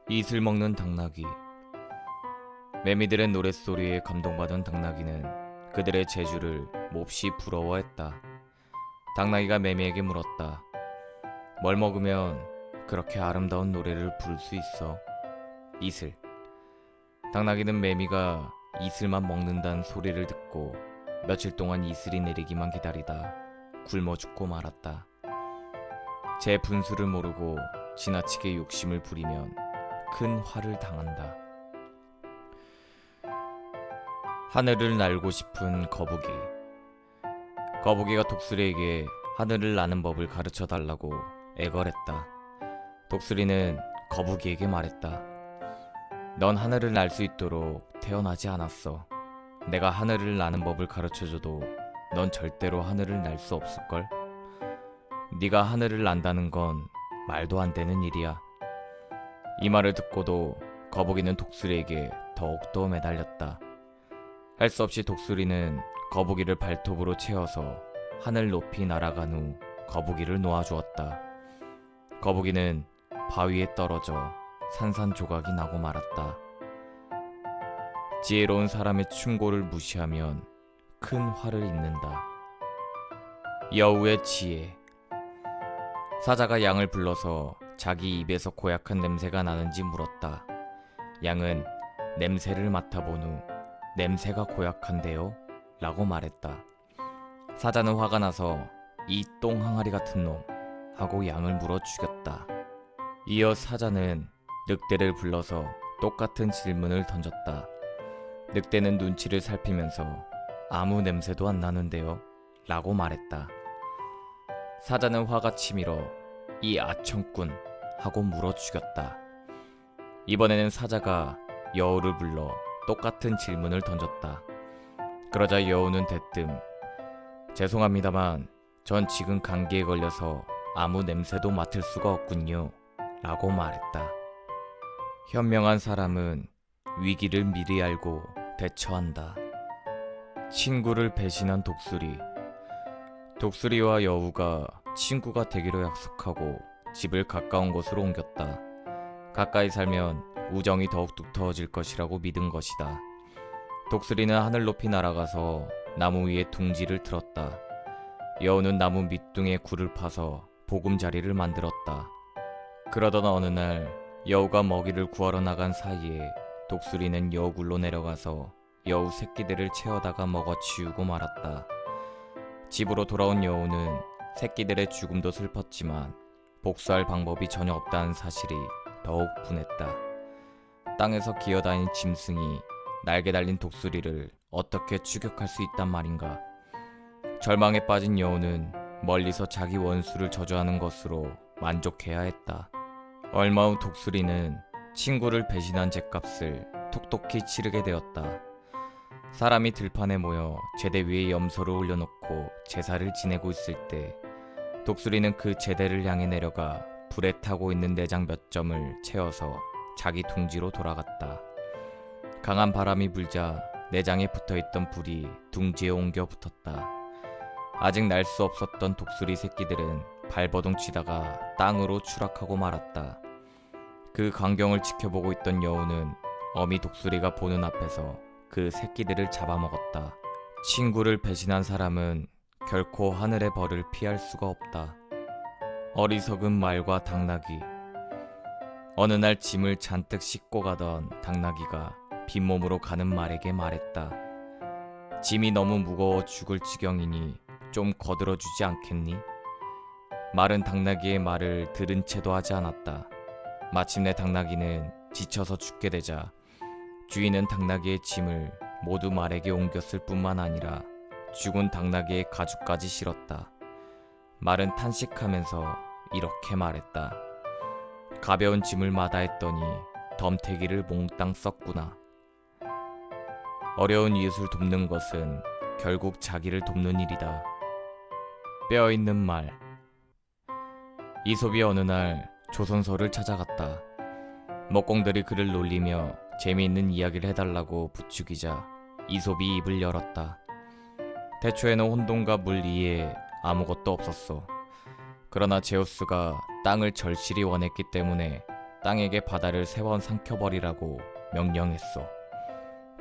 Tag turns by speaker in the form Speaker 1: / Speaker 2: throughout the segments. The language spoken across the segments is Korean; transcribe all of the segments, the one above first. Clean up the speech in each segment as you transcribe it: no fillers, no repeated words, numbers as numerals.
Speaker 1: 이슬 먹는 당나귀. 매미들의 노랫소리에 감동받은 당나귀는 그들의 재주를 몹시 부러워했다. 당나귀가 매미에게 물었다. 뭘 먹으면 그렇게 아름다운 노래를 부를 수 있어? 이슬. 당나귀는 매미가 이슬만 먹는다는 소리를 듣고 며칠 동안 이슬이 내리기만 기다리다 굶어 죽고 말았다. 제 분수를 모르고 지나치게 욕심을 부리면 큰 화를 당한다. 하늘을 날고 싶은 거북이. 거북이가 독수리에게 하늘을 나는 법을 가르쳐 달라고 애걸했다. 독수리는 거북이에게 말했다. 넌 하늘을 날 수 있도록 태어나지 않았어. 내가 하늘을 나는 법을 가르쳐줘도 넌 절대로 하늘을 날 수 없을걸? 네가 하늘을 난다는 건 말도 안 되는 일이야. 이 말을 듣고도 거북이는 독수리에게 더욱더 매달렸다. 할 수 없이 독수리는 거북이를 발톱으로 채워서 하늘 높이 날아간 후 거북이를 놓아주었다. 거북이는 바위에 떨어져 산산조각이 나고 말았다. 지혜로운 사람의 충고를 무시하면 큰 화를 입는다. 여우의 지혜. 사자가 양을 불러서 자기 입에서 고약한 냄새가 나는지 물었다. 양은 냄새를 맡아본 후 냄새가 고약한데요? 라고 말했다. 사자는 화가 나서 이 똥 항아리 같은 놈 하고 양을 물어 죽였다. 이어 사자는 늑대를 불러서 똑같은 질문을 던졌다. 늑대는 눈치를 살피면서 아무 냄새도 안 나는데요? 라고 말했다. 사자는 화가 치밀어 이 아청꾼 하고 물어 죽였다. 이번에는 사자가 여우를 불러 똑같은 질문을 던졌다. 그러자 여우는 대뜸 죄송합니다만 전 지금 감기에 걸려서 아무 냄새도 맡을 수가 없군요 라고 말했다. 현명한 사람은 위기를 미리 알고 대처한다. 친구를 배신한 독수리. 독수리와 여우가 친구가 되기로 약속하고 집을 가까운 곳으로 옮겼다. 가까이 살면 우정이 더욱 두터워질 것이라고 믿은 것이다. 독수리는 하늘 높이 날아가서 나무 위에 둥지를 틀었다. 여우는 나무 밑둥에 굴을 파서 보금자리를 만들었다. 그러던 어느 날 여우가 먹이를 구하러 나간 사이에 독수리는 여우굴로 내려가서 여우 새끼들을 채워다가 먹어치우고 말았다. 집으로 돌아온 여우는 새끼들의 죽음도 슬펐지만 복수할 방법이 전혀 없다는 사실이 더욱 분했다. 땅에서 기어다닌 짐승이 날개 달린 독수리를 어떻게 추격할 수 있단 말인가. 절망에 빠진 여우는 멀리서 자기 원수를 저주하는 것으로 만족해야 했다. 얼마 후 독수리는 친구를 배신한 죗값을 톡톡히 치르게 되었다. 사람이 들판에 모여 제대 위에 염소를 올려놓고 제사를 지내고 있을 때 독수리는 그 제대를 향해 내려가 불에 타고 있는 내장 몇 점을 채워서 자기 둥지로 돌아갔다. 강한 바람이 불자 내장에 붙어있던 불이 둥지에 옮겨 붙었다. 아직 날 수 없었던 독수리 새끼들은 발버둥 치다가 땅으로 추락하고 말았다. 그 광경을 지켜보고 있던 여우는 어미 독수리가 보는 앞에서 그 새끼들을 잡아먹었다. 친구를 배신한 사람은 결코 하늘의 벌을 피할 수가 없다. 어리석은 말과 당나귀. 어느 날 짐을 잔뜩 싣고 가던 당나귀가 빈몸으로 가는 말에게 말했다. 짐이 너무 무거워 죽을 지경이니 좀 거들어주지 않겠니? 말은 당나귀의 말을 들은 채도 하지 않았다. 마침내 당나귀는 지쳐서 죽게 되자 주인은 당나귀의 짐을 모두 말에게 옮겼을 뿐만 아니라 죽은 당나귀의 가죽까지 실었다. 말은 탄식하면서 이렇게 말했다. 가벼운 짐을 마다했더니 덤태기를 몽땅 썼구나. 어려운 이웃을 돕는 것은 결국 자기를 돕는 일이다. 뼈 있는 말. 이솝이 어느 날 조선소를 찾아갔다. 먹공들이 그를 놀리며 재미있는 이야기를 해달라고 부추기자 이솝이 입을 열었다. 태초에는 혼돈과 물 이에 아무것도 없었어. 그러나 제우스가 땅을 절실히 원했기 때문에 땅에게 바다를 3번 삼켜버리라고 명령했소.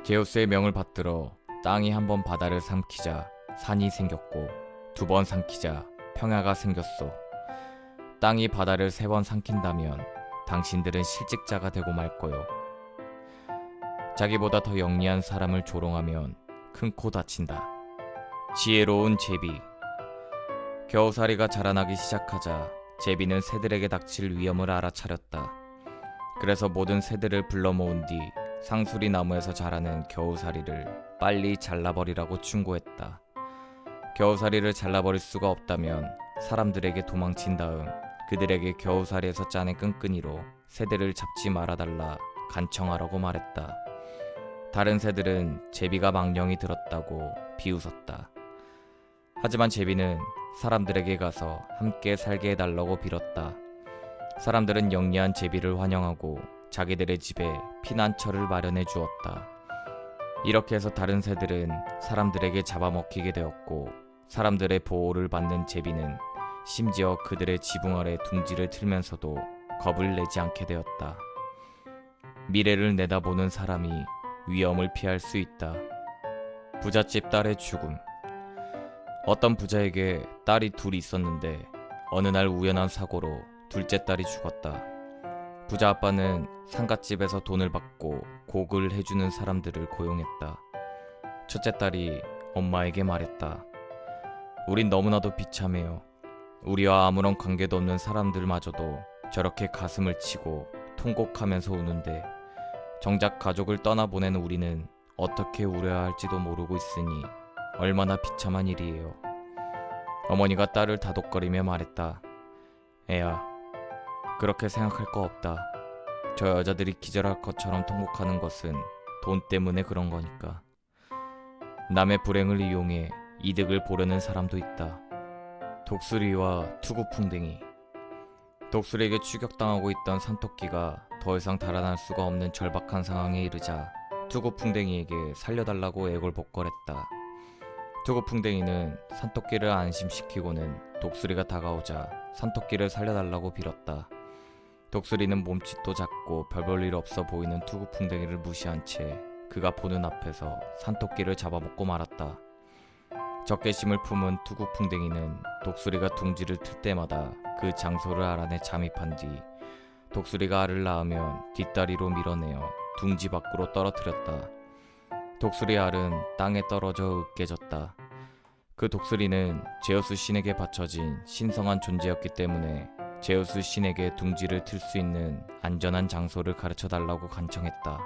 Speaker 1: 제우스의 명을 받들어 땅이 한 번 바다를 삼키자 산이 생겼고 2번 삼키자 평야가 생겼소. 땅이 바다를 3번 삼킨다면 당신들은 실직자가 되고 말 거요. 자기보다 더 영리한 사람을 조롱하면 큰 코 다친다. 지혜로운 제비. 겨우살이가 자라나기 시작하자 제비는 새들에게 닥칠 위험을 알아차렸다. 그래서 모든 새들을 불러 모은 뒤 상수리 나무에서 자라는 겨우살이를 빨리 잘라버리라고 충고했다. 겨우살이를 잘라버릴 수가 없다면 사람들에게 도망친 다음 그들에게 겨우살이에서 짜낸 끈끈이로 새들을 잡지 말아달라 간청하라고 말했다. 다른 새들은 제비가 망령이 들었다고 비웃었다. 하지만 제비는 사람들에게 가서 함께 살게 해달라고 빌었다. 사람들은 영리한 제비를 환영하고 자기들의 집에 피난처를 마련해 주었다. 이렇게 해서 다른 새들은 사람들에게 잡아먹히게 되었고 사람들의 보호를 받는 제비는 심지어 그들의 지붕 아래 둥지를 틀면서도 겁을 내지 않게 되었다. 미래를 내다보는 사람이 위험을 피할 수 있다. 부잣집 딸의 죽음. 어떤 부자에게 딸이 둘이 있었는데 어느 날 우연한 사고로 둘째 딸이 죽었다. 부자 아빠는 상갓집에서 돈을 받고 곡을 해주는 사람들을 고용했다. 첫째 딸이 엄마에게 말했다. 우린 너무나도 비참해요. 우리와 아무런 관계도 없는 사람들마저도 저렇게 가슴을 치고 통곡하면서 우는데 정작 가족을 떠나보낸 우리는 어떻게 울어야 할지도 모르고 있으니 얼마나 비참한 일이에요. 어머니가 딸을 다독거리며 말했다. 애야, 그렇게 생각할 거 없다. 저 여자들이 기절할 것처럼 통곡하는 것은 돈 때문에 그런 거니까. 남의 불행을 이용해 이득을 보려는 사람도 있다. 독수리와 투구풍뎅이. 독수리에게 추격당하고 있던 산토끼가 더 이상 달아날 수가 없는 절박한 상황에 이르자 투구풍뎅이에게 살려달라고 애걸복걸했다. 투구풍뎅이는 산토끼를 안심시키고는 독수리가 다가오자 산토끼를 살려달라고 빌었다. 독수리는 몸짓도 작고 별 볼 일 없어 보이는 투구풍뎅이를 무시한 채 그가 보는 앞에서 산토끼를 잡아먹고 말았다. 적개심을 품은 투구풍뎅이는 독수리가 둥지를 틀 때마다 그 장소를 알아내 잠입한 뒤 독수리가 알을 낳으면 뒷다리로 밀어내어 둥지 밖으로 떨어뜨렸다. 독수리 알은 땅에 떨어져 으깨졌다. 그 독수리는 제우스 신에게 바쳐진 신성한 존재였기 때문에 제우스 신에게 둥지를 틀 수 있는 안전한 장소를 가르쳐달라고 간청했다.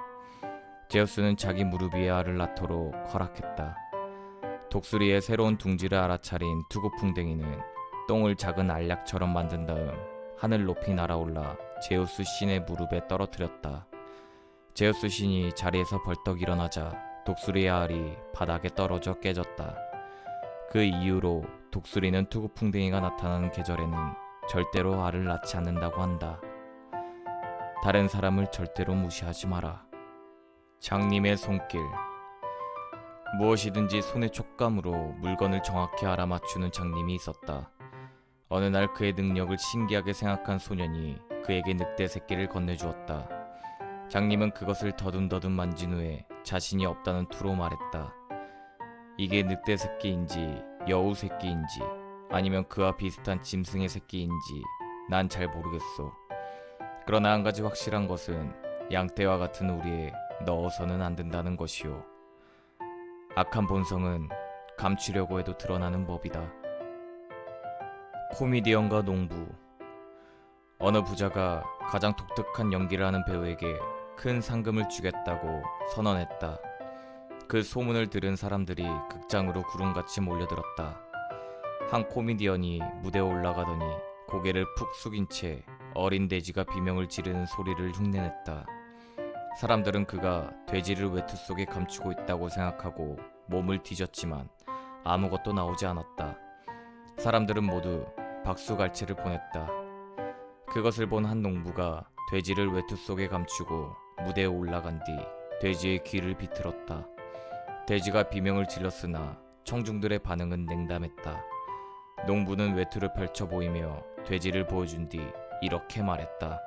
Speaker 1: 제우스는 자기 무릎 위에 알을 낳도록 허락했다. 독수리의 새로운 둥지를 알아차린 투구풍뎅이는 똥을 작은 알약처럼 만든 다음 하늘 높이 날아올라 제우스 신의 무릎에 떨어뜨렸다. 제우스 신이 자리에서 벌떡 일어나자 독수리의 알이 바닥에 떨어져 깨졌다. 그 이후로 독수리는 투구풍뎅이가 나타나는 계절에는 절대로 알을 낳지 않는다고 한다. 다른 사람을 절대로 무시하지 마라. 장님의 손길. 무엇이든지 손의 촉감으로 물건을 정확히 알아맞추는 장님이 있었다. 어느 날 그의 능력을 신기하게 생각한 소년이 그에게 늑대 새끼를 건네주었다. 장님은 그것을 더듬더듬 만진 후에 자신이 없다는 투로 말했다. 이게 늑대 새끼인지 여우 새끼인지 아니면 그와 비슷한 짐승의 새끼인지 난 잘 모르겠소. 그러나 한 가지 확실한 것은 양떼와 같은 우리에 넣어서는 안 된다는 것이오. 악한 본성은 감추려고 해도 드러나는 법이다. 코미디언과 농부. 어느 부자가 가장 독특한 연기를 하는 배우에게 큰 상금을 주겠다고 선언했다. 그 소문을 들은 사람들이 극장으로 구름같이 몰려들었다. 한 코미디언이 무대에 올라가더니 고개를 푹 숙인 채 어린 돼지가 비명을 지르는 소리를 흉내냈다. 사람들은 그가 돼지를 외투 속에 감추고 있다고 생각하고 몸을 뒤졌지만 아무것도 나오지 않았다. 사람들은 모두 박수갈채를 보냈다. 그것을 본 한 농부가 돼지를 외투 속에 감추고 무대에 올라간 뒤 돼지의 귀를 비틀었다. 돼지가 비명을 질렀으나 청중들의 반응은 냉담했다. 농부는 외투를 펼쳐 보이며 돼지를 보여준 뒤 이렇게 말했다.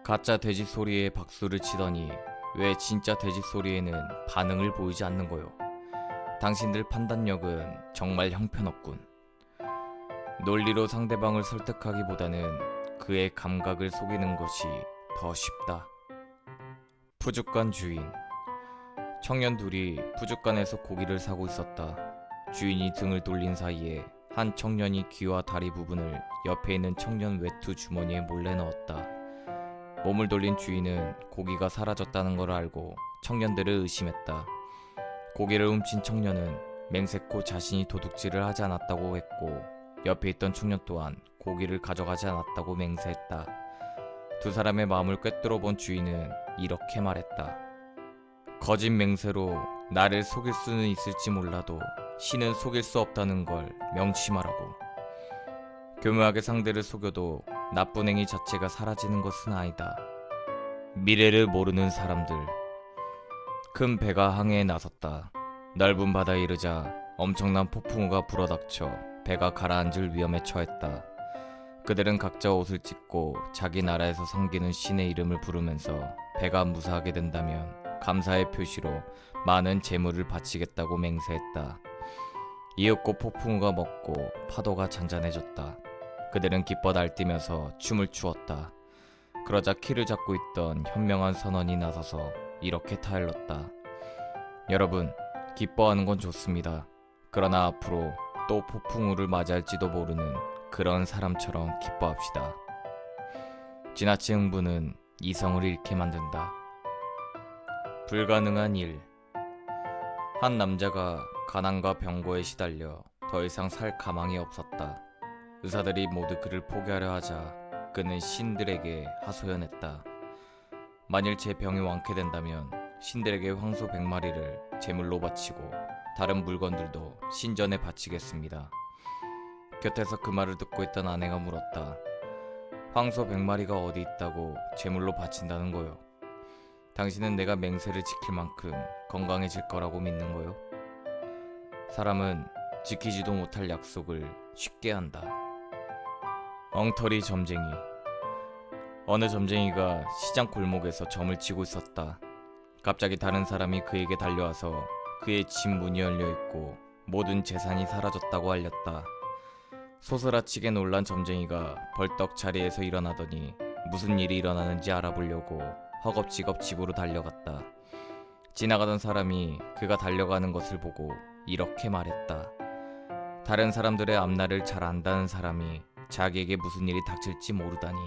Speaker 1: 가짜 돼지 소리에 박수를 치더니 왜 진짜 돼지 소리에는 반응을 보이지 않는 거요? 당신들 판단력은 정말 형편없군. 논리로 상대방을 설득하기보다는 그의 감각을 속이는 것이 더 쉽다. 푸주간 주인. 청년 둘이 푸주간에서 고기를 사고 있었다. 주인이 등을 돌린 사이에 한 청년이 귀와 다리 부분을 옆에 있는 청년 외투 주머니에 몰래 넣었다. 몸을 돌린 주인은 고기가 사라졌다는 걸 알고 청년들을 의심했다. 고기를 훔친 청년은 맹세코 자신이 도둑질을 하지 않았다고 했고, 옆에 있던 청년 또한 고기를 가져가지 않았다고 맹세했다. 두 사람의 마음을 꿰뚫어 본 주인은 이렇게 말했다. 거짓 맹세로 나를 속일 수는 있을지 몰라도 신은 속일 수 없다는 걸 명심하라고. 교묘하게 상대를 속여도 나쁜 행위 자체가 사라지는 것은 아니다. 미래를 모르는 사람들. 큰 배가 항해에 나섰다. 넓은 바다에 이르자 엄청난 폭풍우가 불어닥쳐 배가 가라앉을 위험에 처했다. 그들은 각자 옷을 찢고 자기 나라에서 섬기는 신의 이름을 부르면서 배가 무사하게 된다면 감사의 표시로 많은 재물을 바치겠다고 맹세했다. 이윽고 폭풍우가 멎고 파도가 잔잔해졌다. 그들은 기뻐 날뛰면서 춤을 추었다. 그러자 키를 잡고 있던 현명한 선원이 나서서 이렇게 타일렀다. 여러분, 기뻐하는 건 좋습니다. 그러나 앞으로 또 폭풍우를 맞이할지도 모르는 그런 사람처럼 기뻐합시다. 지나친 흥분은 이성을 잃게 만든다. 불가능한 일. 한 남자가 가난과 병고에 시달려 더 이상 살 가망이 없었다. 의사들이 모두 그를 포기하려 하자 그는 신들에게 하소연했다. 만일 제 병이 완쾌된다면 신들에게 황소 100마리를 제물로 바치고 다른 물건들도 신전에 바치겠습니다. 곁에서 그 말을 듣고 있던 아내가 물었다. 황소 100마리가 어디 있다고 제물로 바친다는 거요? 당신은 내가 맹세를 지킬 만큼 건강해질 거라고 믿는 거요? 사람은 지키지도 못할 약속을 쉽게 한다. 엉터리 점쟁이. 어느 점쟁이가 시장 골목에서 점을 치고 있었다. 갑자기 다른 사람이 그에게 달려와서 그의 집 문이 열려있고 모든 재산이 사라졌다고 알렸다. 소스라치게 놀란 점쟁이가 벌떡 자리에서 일어나더니 무슨 일이 일어나는지 알아보려고 허겁지겁 집으로 달려갔다. 지나가던 사람이 그가 달려가는 것을 보고 이렇게 말했다. 다른 사람들의 앞날을 잘 안다는 사람이 자기에게 무슨 일이 닥칠지 모르다니.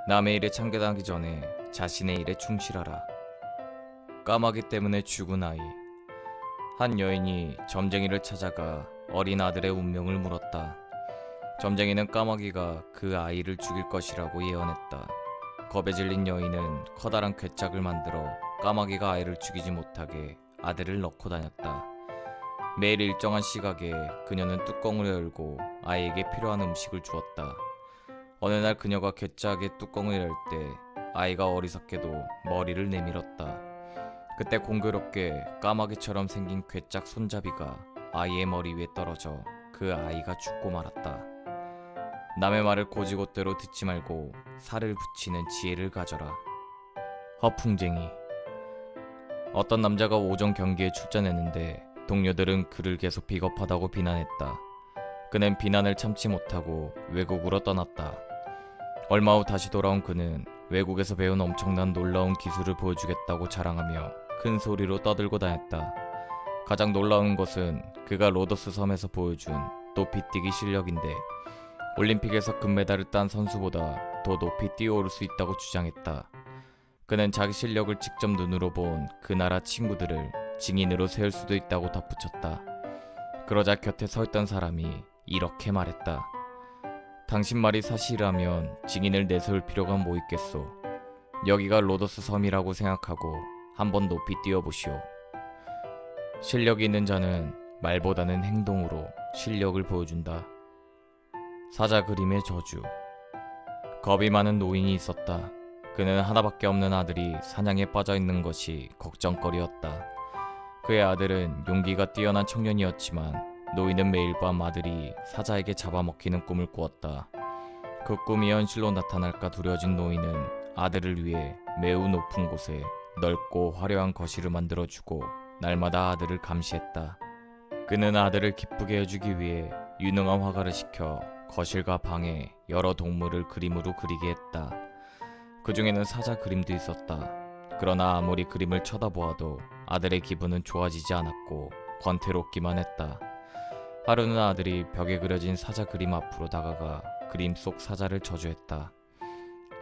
Speaker 1: 남의 일에 참견하기 전에 자신의 일에 충실하라. 까마귀 때문에 죽은 아이. 한 여인이 점쟁이를 찾아가 어린 아들의 운명을 물었다. 점쟁이는 까마귀가 그 아이를 죽일 것이라고 예언했다. 겁에 질린 여인은 커다란 괴짝을 만들어 까마귀가 아이를 죽이지 못하게 아들을 넣고 다녔다. 매일 일정한 시각에 그녀는 뚜껑을 열고 아이에게 필요한 음식을 주었다. 어느 날 그녀가 괴짝의 뚜껑을 열 때 아이가 어리석게도 머리를 내밀었다. 그때 공교롭게 까마귀처럼 생긴 괴짝 손잡이가 아이의 머리 위에 떨어져 그 아이가 죽고 말았다. 남의 말을 고지곳대로 듣지 말고 살을 붙이는 지혜를 가져라. 허풍쟁이. 어떤 남자가 오전 경기에 출전했는데 동료들은 그를 계속 비겁하다고 비난했다. 그는 비난을 참지 못하고 외국으로 떠났다. 얼마 후 다시 돌아온 그는 외국에서 배운 엄청난 놀라운 기술을 보여주겠다고 자랑하며 큰 소리로 떠들고 다녔다. 가장 놀라운 것은 그가 로더스 섬에서 보여준 높이뛰기 실력인데 올림픽에서 금메달을 딴 선수보다 더 높이 뛰어오를 수 있다고 주장했다. 그는 자기 실력을 직접 눈으로 본 그 나라 친구들을 증인으로 세울 수도 있다고 덧붙였다. 그러자 곁에 서 있던 사람이 이렇게 말했다. 당신 말이 사실이라면 증인을 내세울 필요가 뭐 있겠소. 여기가 로더스 섬이라고 생각하고 한번 높이 뛰어보시오. 실력이 있는 자는 말보다는 행동으로 실력을 보여준다. 사자 그림의 저주. 겁이 많은 노인이 있었다. 그는 하나밖에 없는 아들이 사냥에 빠져 있는 것이 걱정거리였다. 그의 아들은 용기가 뛰어난 청년이었지만 노인은 매일 밤 아들이 사자에게 잡아먹히는 꿈을 꾸었다. 그 꿈이 현실로 나타날까 두려워진 노인은 아들을 위해 매우 높은 곳에 넓고 화려한 거실을 만들어주고 날마다 아들을 감시했다. 그는 아들을 기쁘게 해주기 위해 유능한 화가를 시켜 거실과 방에 여러 동물을 그림으로 그리게 했다. 그 중에는 사자 그림도 있었다. 그러나 아무리 그림을 쳐다보아도 아들의 기분은 좋아지지 않았고 권태롭기만 했다. 하루는 아들이 벽에 그려진 사자 그림 앞으로 다가가 그림 속 사자를 저주했다.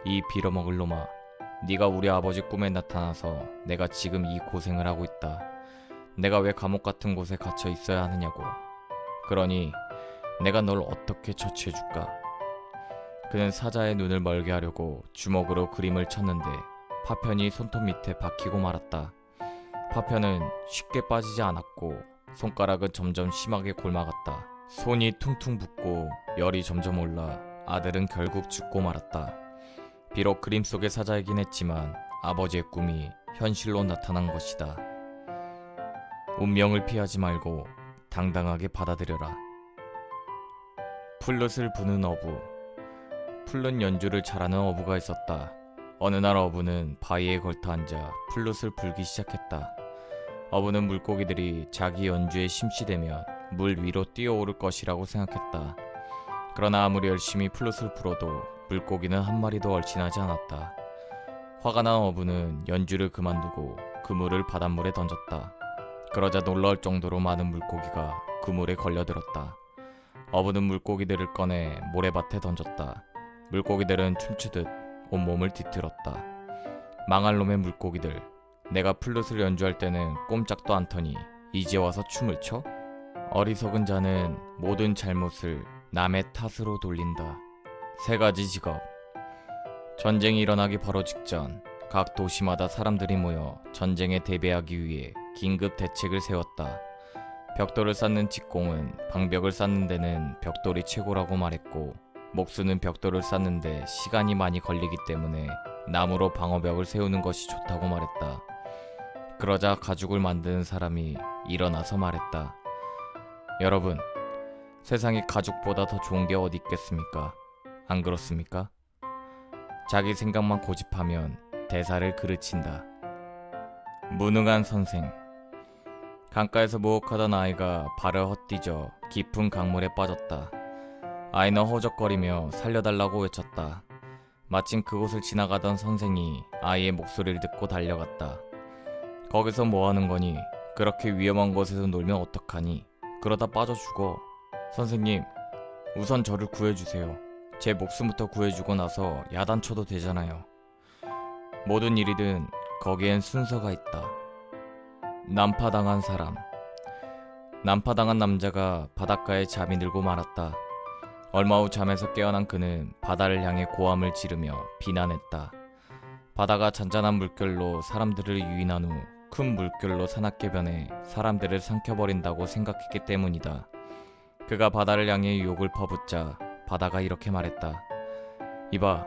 Speaker 1: 이 빌어먹을 놈아, 네가 우리 아버지 꿈에 나타나서 내가 지금 이 고생을 하고 있다. 내가 왜 감옥 같은 곳에 갇혀 있어야 하느냐고. 그러니 내가 널 어떻게 처치해줄까? 그는 사자의 눈을 멀게 하려고 주먹으로 그림을 쳤는데 파편이 손톱 밑에 박히고 말았다. 파편은 쉽게 빠지지 않았고 손가락은 점점 심하게 골마갔다. 손이 퉁퉁 붓고 열이 점점 올라 아들은 결국 죽고 말았다. 비록 그림 속의 사자이긴 했지만 아버지의 꿈이 현실로 나타난 것이다. 운명을 피하지 말고 당당하게 받아들여라. 플룻을 부는 어부. 플룻 연주를 잘하는 어부가 있었다. 어느 날 어부는 바위에 걸터 앉아 플룻을 불기 시작했다. 어부는 물고기들이 자기 연주에 심취되면 물 위로 뛰어오를 것이라고 생각했다. 그러나 아무리 열심히 플룻을 불어도 물고기는 한 마리도 얼씬하지 않았다. 화가 난 어부는 연주를 그만두고 그물을 바닷물에 던졌다. 그러자 놀라울 정도로 많은 물고기가 그물에 걸려들었다. 어부는 물고기들을 꺼내 모래밭에 던졌다. 물고기들은 춤추듯 온몸을 뒤틀었다. 망할 놈의 물고기들, 내가 플룻을 연주할 때는 꼼짝도 않더니 이제 와서 춤을 춰? 어리석은 자는 모든 잘못을 남의 탓으로 돌린다. 3가지 직업. 전쟁이 일어나기 바로 직전 각 도시마다 사람들이 모여 전쟁에 대비하기 위해 긴급 대책을 세웠다. 벽돌을 쌓는 직공은 방벽을 쌓는 데는 벽돌이 최고라고 말했고, 목수는 벽돌을 쌓는데 시간이 많이 걸리기 때문에 나무로 방어벽을 세우는 것이 좋다고 말했다. 그러자 가죽을 만드는 사람이 일어나서 말했다. 여러분, 세상에 가죽보다 더 좋은 게 어디 있겠습니까? 안 그렇습니까? 자기 생각만 고집하면 대사를 그르친다. 무능한 선생. 강가에서 목욕하던 아이가 발을 헛디뎌 깊은 강물에 빠졌다. 아이는 허우적거리며 살려달라고 외쳤다. 마침 그곳을 지나가던 선생이 아이의 목소리를 듣고 달려갔다. 거기서 뭐하는 거니? 그렇게 위험한 곳에서 놀면 어떡하니? 그러다 빠져 죽어. 선생님, 우선 저를 구해주세요. 제 목숨부터 구해주고 나서 야단쳐도 되잖아요. 모든 일이든 거기엔 순서가 있다. 난파당한 사람. 난파당한 남자가 바닷가에 잠이 들고 말았다. 얼마 후 잠에서 깨어난 그는 바다를 향해 고함을 지르며 비난했다. 바다가 잔잔한 물결로 사람들을 유인한 후 큰 물결로 사납게 변해 사람들을 삼켜버린다고 생각했기 때문이다. 그가 바다를 향해 욕을 퍼붓자 바다가 이렇게 말했다. 이봐,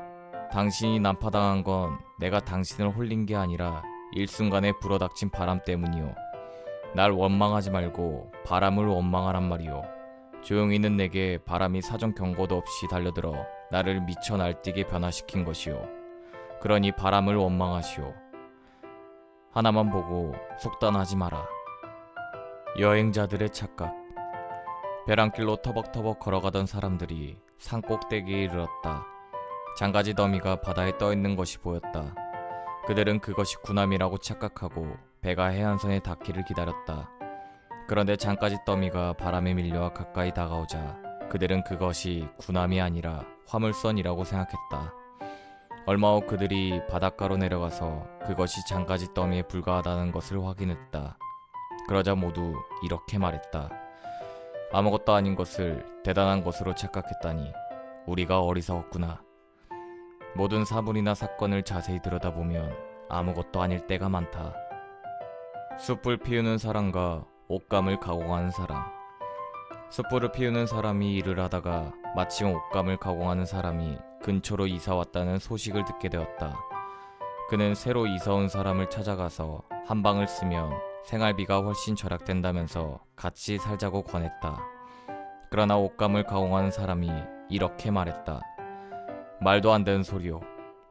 Speaker 1: 당신이 난파당한 건 내가 당신을 홀린 게 아니라 일순간에 불어닥친 바람 때문이오. 날 원망하지 말고 바람을 원망하란 말이오. 조용히는 내게 바람이 사전 경고도 없이 달려들어 나를 미쳐 날뛰게 변화시킨 것이오. 그러니 바람을 원망하시오. 하나만 보고 속단하지 마라. 여행자들의 착각. 벼랑길로 터벅터벅 걸어가던 사람들이 산 꼭대기에 이르렀다. 장가지 더미가 바다에 떠있는 것이 보였다. 그들은 그것이 군함이라고 착각하고 배가 해안선에 닿기를 기다렸다. 그런데 장가지 더미가 바람에 밀려와 가까이 다가오자 그들은 그것이 군함이 아니라 화물선이라고 생각했다. 얼마 후 그들이 바닷가로 내려가서 그것이 장가지 더미에 불과하다는 것을 확인했다. 그러자 모두 이렇게 말했다. 아무것도 아닌 것을 대단한 것으로 착각했다니 우리가 어리석었구나. 모든 사물이나 사건을 자세히 들여다보면 아무것도 아닐 때가 많다. 숯불 피우는 사람과 옷감을 가공하는 사람. 숯불을 피우는 사람이 일을 하다가 마침 옷감을 가공하는 사람이 근처로 이사 왔다는 소식을 듣게 되었다. 그는 새로 이사 온 사람을 찾아가서 한 방을 쓰면 생활비가 훨씬 절약된다면서 같이 살자고 권했다. 그러나 옷감을 가공하는 사람이 이렇게 말했다. 말도 안 되는 소리요.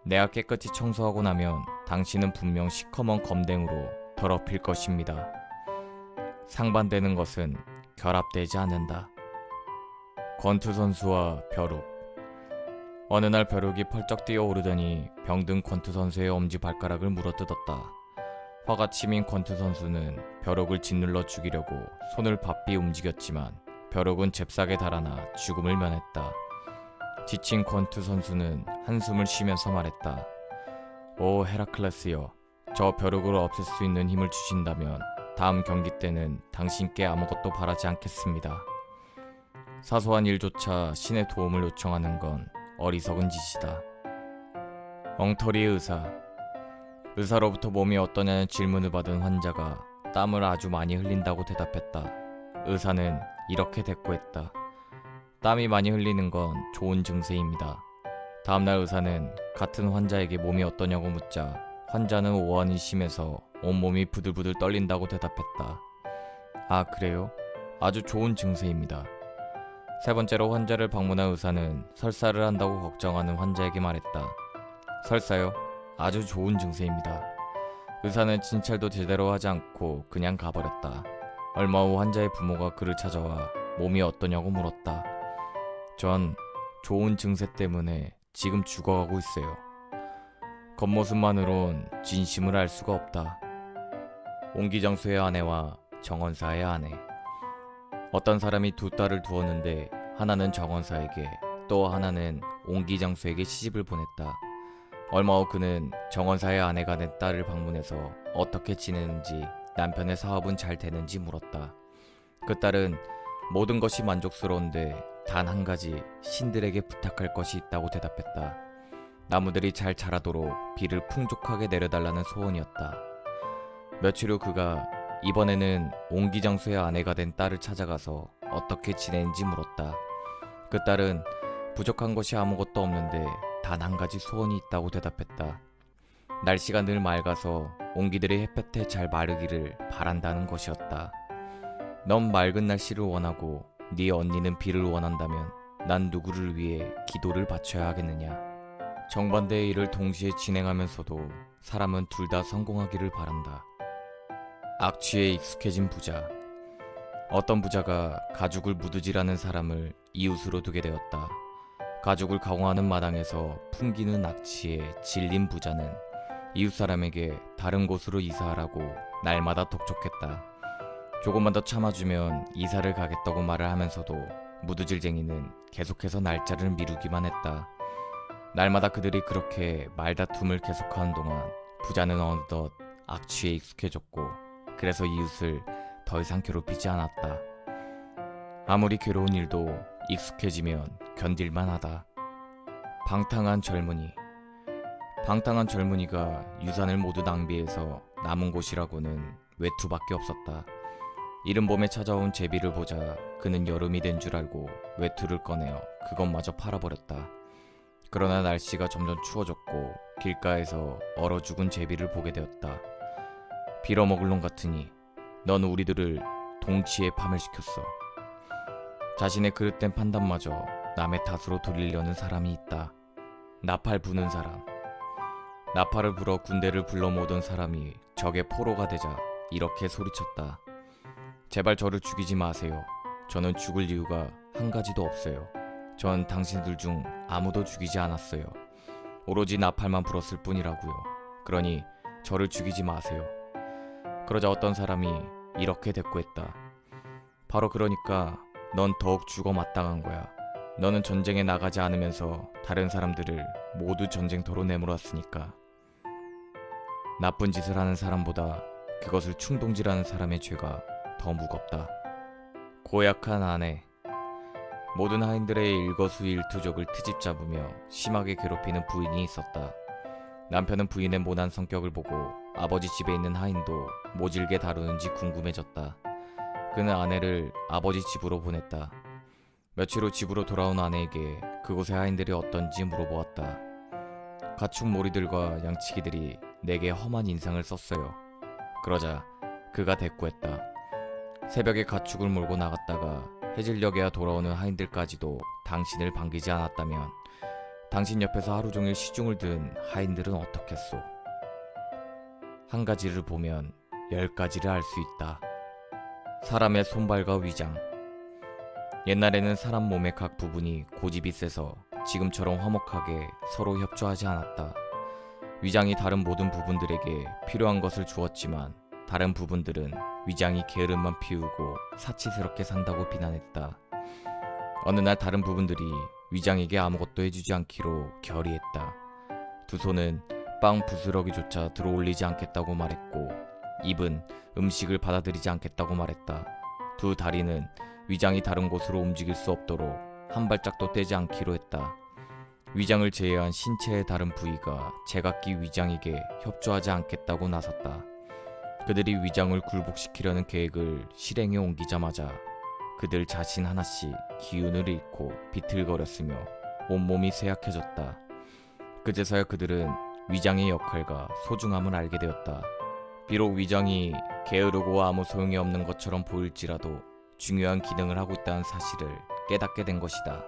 Speaker 1: 내가 깨끗이 청소하고 나면 당신은 분명 시커먼 검댕으로 더럽힐 것입니다. 상반되는 것은 결합되지 않는다. 권투 선수와 벼룩. 어느 날 벼룩이 펄쩍 뛰어오르더니 병든 권투 선수의 엄지발가락을 물어뜯었다. 화가 치민 권투 선수는 벼룩을 짓눌러 죽이려고 손을 바삐 움직였지만 벼룩은 잽싸게 달아나 죽음을 면했다. 지친 권투 선수는 한숨을 쉬면서 말했다. 오 헤라클레스여, 저 벼룩을 없앨 수 있는 힘을 주신다면 다음 경기 때는 당신께 아무것도 바라지 않겠습니다. 사소한 일조차 신의 도움을 요청하는 건 어리석은 짓이다. 엉터리 의사. 의사로부터 몸이 어떠냐는 질문을 받은 환자가 땀을 아주 많이 흘린다고 대답했다. 의사는 이렇게 대꾸했다. 땀이 많이 흘리는 건 좋은 증세입니다. 다음날 의사는 같은 환자에게 몸이 어떠냐고 묻자 환자는 오한이 심해서 온몸이 부들부들 떨린다고 대답했다. 아, 그래요? 아주 좋은 증세입니다. 세 번째로 환자를 방문한 의사는 설사를 한다고 걱정하는 환자에게 말했다. 설사요? 아주 좋은 증세입니다. 의사는 진찰도 제대로 하지 않고 그냥 가버렸다. 얼마 후 환자의 부모가 그를 찾아와 몸이 어떠냐고 물었다. 전 좋은 증세 때문에 지금 죽어가고 있어요. 겉모습만으론 진심을 알 수가 없다. 옹기장수의 아내와 정원사의 아내. 어떤 사람이 두 딸을 두었는데 하나는 정원사에게 또 하나는 옹기장수에게 시집을 보냈다. 얼마 후 그는 정원사의 아내가 낸 딸을 방문해서 어떻게 지내는지 남편의 사업은 잘 되는지 물었다. 그 딸은 모든 것이 만족스러운데 단 한 가지 신들에게 부탁할 것이 있다고 대답했다. 나무들이 잘 자라도록 비를 풍족하게 내려달라는 소원이었다. 며칠 후 그가 이번에는 옹기장수의 아내가 된 딸을 찾아가서 어떻게 지내는지 물었다. 그 딸은 부족한 것이 아무것도 없는데 단 한 가지 소원이 있다고 대답했다. 날씨가 늘 맑아서 옹기들이 햇볕에 잘 마르기를 바란다는 것이었다. 넌 맑은 날씨를 원하고 네 언니는 비를 원한다면 난 누구를 위해 기도를 바쳐야 하겠느냐. 정반대의 일을 동시에 진행하면서도 사람은 둘 다 성공하기를 바란다. 악취에 익숙해진 부자. 어떤 부자가 가죽을 무드질하는 사람을 이웃으로 두게 되었다. 가죽을 가공하는 마당에서 풍기는 악취에 질린 부자는 이웃 사람에게 다른 곳으로 이사하라고 날마다 독촉했다. 조금만 더 참아주면 이사를 가겠다고 말을 하면서도 무드질쟁이는 계속해서 날짜를 미루기만 했다. 날마다 그들이 그렇게 말다툼을 계속하는 동안 부자는 어느덧 악취에 익숙해졌고 그래서 이웃을 더 이상 괴롭히지 않았다. 아무리 괴로운 일도 익숙해지면 견딜만 하다. 방탕한 젊은이. 방탕한 젊은이가 유산을 모두 낭비해서 남은 곳이라고는 외투밖에 없었다. 이른 봄에 찾아온 제비를 보자 그는 여름이 된 줄 알고 외투를 꺼내어 그것마저 팔아버렸다. 그러나 날씨가 점점 추워졌고 길가에서 얼어 죽은 제비를 보게 되었다. 빌어먹을 놈 같으니 넌 우리들을 동치에 파멸시켰어. 자신의 그릇된 판단마저 남의 탓으로 돌리려는 사람이 있다. 나팔 부는 사람. 나팔을 불어 군대를 불러 모은 사람이 적의 포로가 되자 이렇게 소리쳤다. 제발 저를 죽이지 마세요. 저는 죽을 이유가 한 가지도 없어요. 전 당신들 중 아무도 죽이지 않았어요. 오로지 나팔만 불었을 뿐이라고요. 그러니 저를 죽이지 마세요. 그러자 어떤 사람이 이렇게 대꾸했다. 바로 그러니까 넌 더욱 죽어 마땅한 거야. 너는 전쟁에 나가지 않으면서 다른 사람들을 모두 전쟁터로 내몰았으니까. 나쁜 짓을 하는 사람보다 그것을 충동질하는 사람의 죄가 더 무겁다. 고약한 아내. 모든 하인들의 일거수일투족을 트집 잡으며 심하게 괴롭히는 부인이 있었다. 남편은 부인의 모난 성격을 보고 아버지 집에 있는 하인도 모질게 다루는지 궁금해졌다. 그는 아내를 아버지 집으로 보냈다. 며칠 후 집으로 돌아온 아내에게 그곳의 하인들이 어떤지 물어보았다. 가축 모리들과 양치기들이 내게 험한 인상을 썼어요. 그러자 그가 대꾸했다. 새벽에 가축을 몰고 나갔다가 해질녘에야 돌아오는 하인들까지도 당신을 반기지 않았다면 당신 옆에서 하루 종일 시중을 든 하인들은 어떻겠소? 한 가지를 보면 10가지를 알 수 있다. 사람의 손발과 위장. 옛날에는 사람 몸의 각 부분이 고집이 세서 지금처럼 화목하게 서로 협조하지 않았다. 위장이 다른 모든 부분들에게 필요한 것을 주었지만 다른 부분들은 위장이 게으름만 피우고 사치스럽게 산다고 비난했다. 어느 날 다른 부분들이 위장에게 아무것도 해주지 않기로 결의했다. 두 손은 빵 부스러기조차 들어올리지 않겠다고 말했고, 입은 음식을 받아들이지 않겠다고 말했다. 두 다리는 위장이 다른 곳으로 움직일 수 없도록 한 발짝도 떼지 않기로 했다. 위장을 제외한 신체의 다른 부위가 제각기 위장에게 협조하지 않겠다고 나섰다. 그들이 위장을 굴복시키려는 계획을 실행에 옮기자마자 그들 자신 하나씩 기운을 잃고 비틀거렸으며 온몸이 쇠약해졌다. 그제서야 그들은 위장의 역할과 소중함을 알게 되었다. 비록 위장이 게으르고 아무 소용이 없는 것처럼 보일지라도 중요한 기능을 하고 있다는 사실을 깨닫게 된 것이다.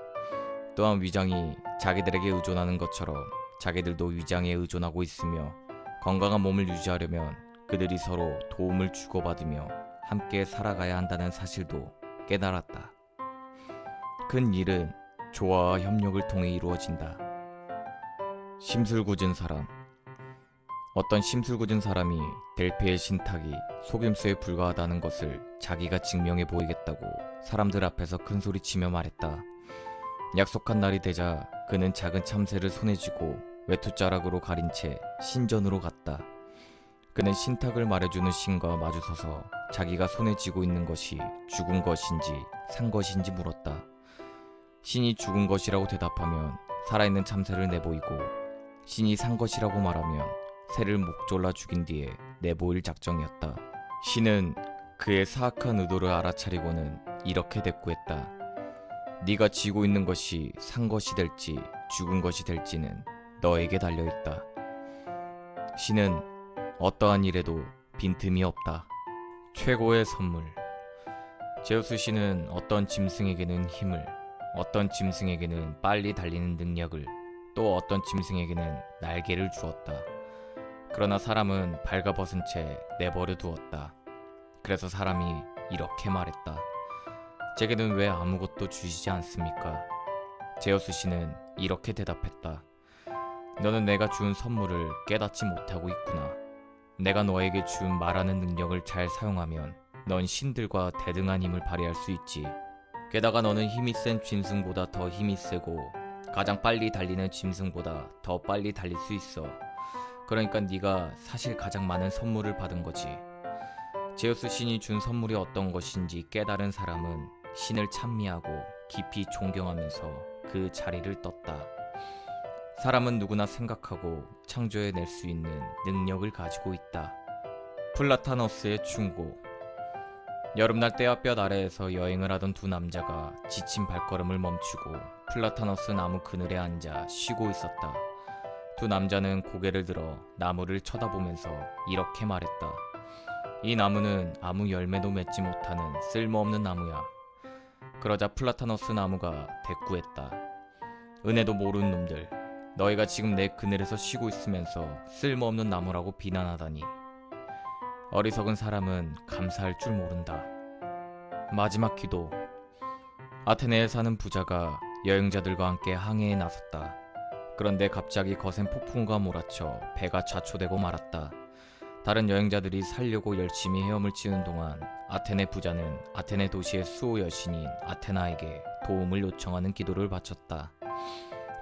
Speaker 1: 또한 위장이 자기들에게 의존하는 것처럼 자기들도 위장에 의존하고 있으며 건강한 몸을 유지하려면 그들이 서로 도움을 주고받으며 함께 살아가야 한다는 사실도 깨달았다. 큰 일은 조화와 협력을 통해 이루어진다. 심술궂은 사람. 어떤 심술궂은 사람이 델피의 신탁이 속임수에 불과하다는 것을 자기가 증명해 보이겠다고 사람들 앞에서 큰소리치며 말했다. 약속한 날이 되자 그는 작은 참새를 손에 쥐고 외투자락으로 가린 채 신전으로 갔다. 그는 신탁을 말해주는 신과 마주서서 자기가 손에 쥐고 있는 것이 죽은 것인지 산 것인지 물었다. 신이 죽은 것이라고 대답하면 살아있는 참새를 내보이고, 신이 산 것이라고 말하면 새를 목졸라 죽인 뒤에 내보일 작정이었다. 신은 그의 사악한 의도를 알아차리고는 이렇게 대꾸했다. 네가 쥐고 있는 것이 산 것이 될지 죽은 것이 될지는 너에게 달려있다. 신은 어떠한 일에도 빈틈이 없다. 최고의 선물. 제우스 신은 어떤 짐승에게는 힘을, 어떤 짐승에게는 빨리 달리는 능력을, 또 어떤 짐승에게는 날개를 주었다. 그러나 사람은 발가벗은 채 내버려 두었다. 그래서 사람이 이렇게 말했다. 제게는 왜 아무것도 주시지 않습니까? 제우스 신은 이렇게 대답했다. 너는 내가 준 선물을 깨닫지 못하고 있구나. 내가 너에게 준 말하는 능력을 잘 사용하면 넌 신들과 대등한 힘을 발휘할 수 있지. 게다가 너는 힘이 센 짐승보다 더 힘이 세고 가장 빨리 달리는 짐승보다 더 빨리 달릴 수 있어. 그러니까 네가 사실 가장 많은 선물을 받은 거지. 제우스 신이 준 선물이 어떤 것인지 깨달은 사람은 신을 찬미하고 깊이 존경하면서 그 자리를 떴다. 사람은 누구나 생각하고 창조해낼 수 있는 능력을 가지고 있다. 플라타너스의 충고. 여름날 떼와볕 아래에서 여행을 하던 두 남자가 지친 발걸음을 멈추고 플라타너스 나무 그늘에 앉아 쉬고 있었다. 두 남자는 고개를 들어 나무를 쳐다보면서 이렇게 말했다. 이 나무는 아무 열매도 맺지 못하는 쓸모없는 나무야. 그러자 플라타너스 나무가 대꾸했다. 은혜도 모르는 놈들, 너희가 지금 내 그늘에서 쉬고 있으면서 쓸모없는 나무라고 비난하다니. 어리석은 사람은 감사할 줄 모른다. 마지막 기도. 아테네에 사는 부자가 여행자들과 함께 항해에 나섰다. 그런데 갑자기 거센 폭풍과 몰아쳐 배가 좌초되고 말았다. 다른 여행자들이 살려고 열심히 헤엄을 치는 동안 아테네 부자는 아테네 도시의 수호 여신인 아테나에게 도움을 요청하는 기도를 바쳤다.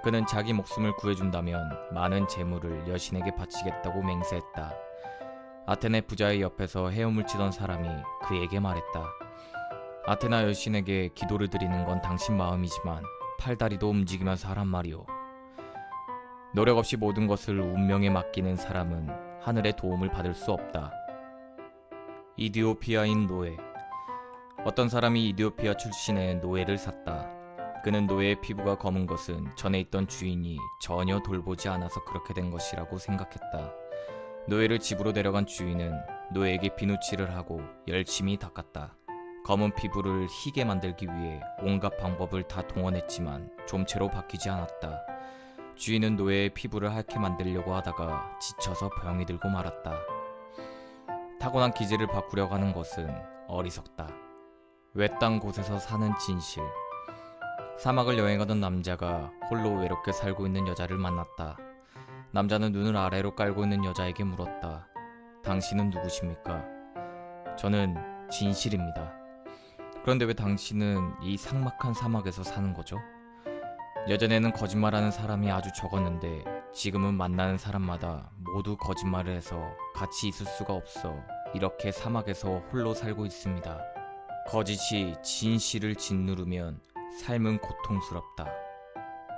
Speaker 1: 그는 자기 목숨을 구해준다면 많은 재물을 여신에게 바치겠다고 맹세했다. 아테네 부자의 옆에서 헤엄을 치던 사람이 그에게 말했다. 아테나 여신에게 기도를 드리는 건 당신 마음이지만 팔다리도 움직이면서 하란 말이오. 노력 없이 모든 것을 운명에 맡기는 사람은 하늘의 도움을 받을 수 없다. 이디오피아인 노예. 어떤 사람이 이디오피아 출신의 노예를 샀다. 그는 노예의 피부가 검은 것은 전에 있던 주인이 전혀 돌보지 않아서 그렇게 된 것이라고 생각했다. 노예를 집으로 데려간 주인은 노예에게 비누칠을 하고 열심히 닦았다. 검은 피부를 희게 만들기 위해 온갖 방법을 다 동원했지만 좀채로 바뀌지 않았다. 주인은 노예의 피부를 핥게 만들려고 하다가 지쳐서 병이 들고 말았다. 타고난 기질을 바꾸려고 하는 것은 어리석다. 외딴 곳에서 사는 진실. 사막을 여행하던 남자가 홀로 외롭게 살고 있는 여자를 만났다. 남자는 눈을 아래로 깔고 있는 여자에게 물었다. 당신은 누구십니까? 저는 진실입니다. 그런데 왜 당신은 이 삭막한 사막에서 사는 거죠? 예전에는 거짓말하는 사람이 아주 적었는데 지금은 만나는 사람마다 모두 거짓말을 해서 같이 있을 수가 없어 이렇게 사막에서 홀로 살고 있습니다. 거짓이 진실을 짓누르면 삶은 고통스럽다.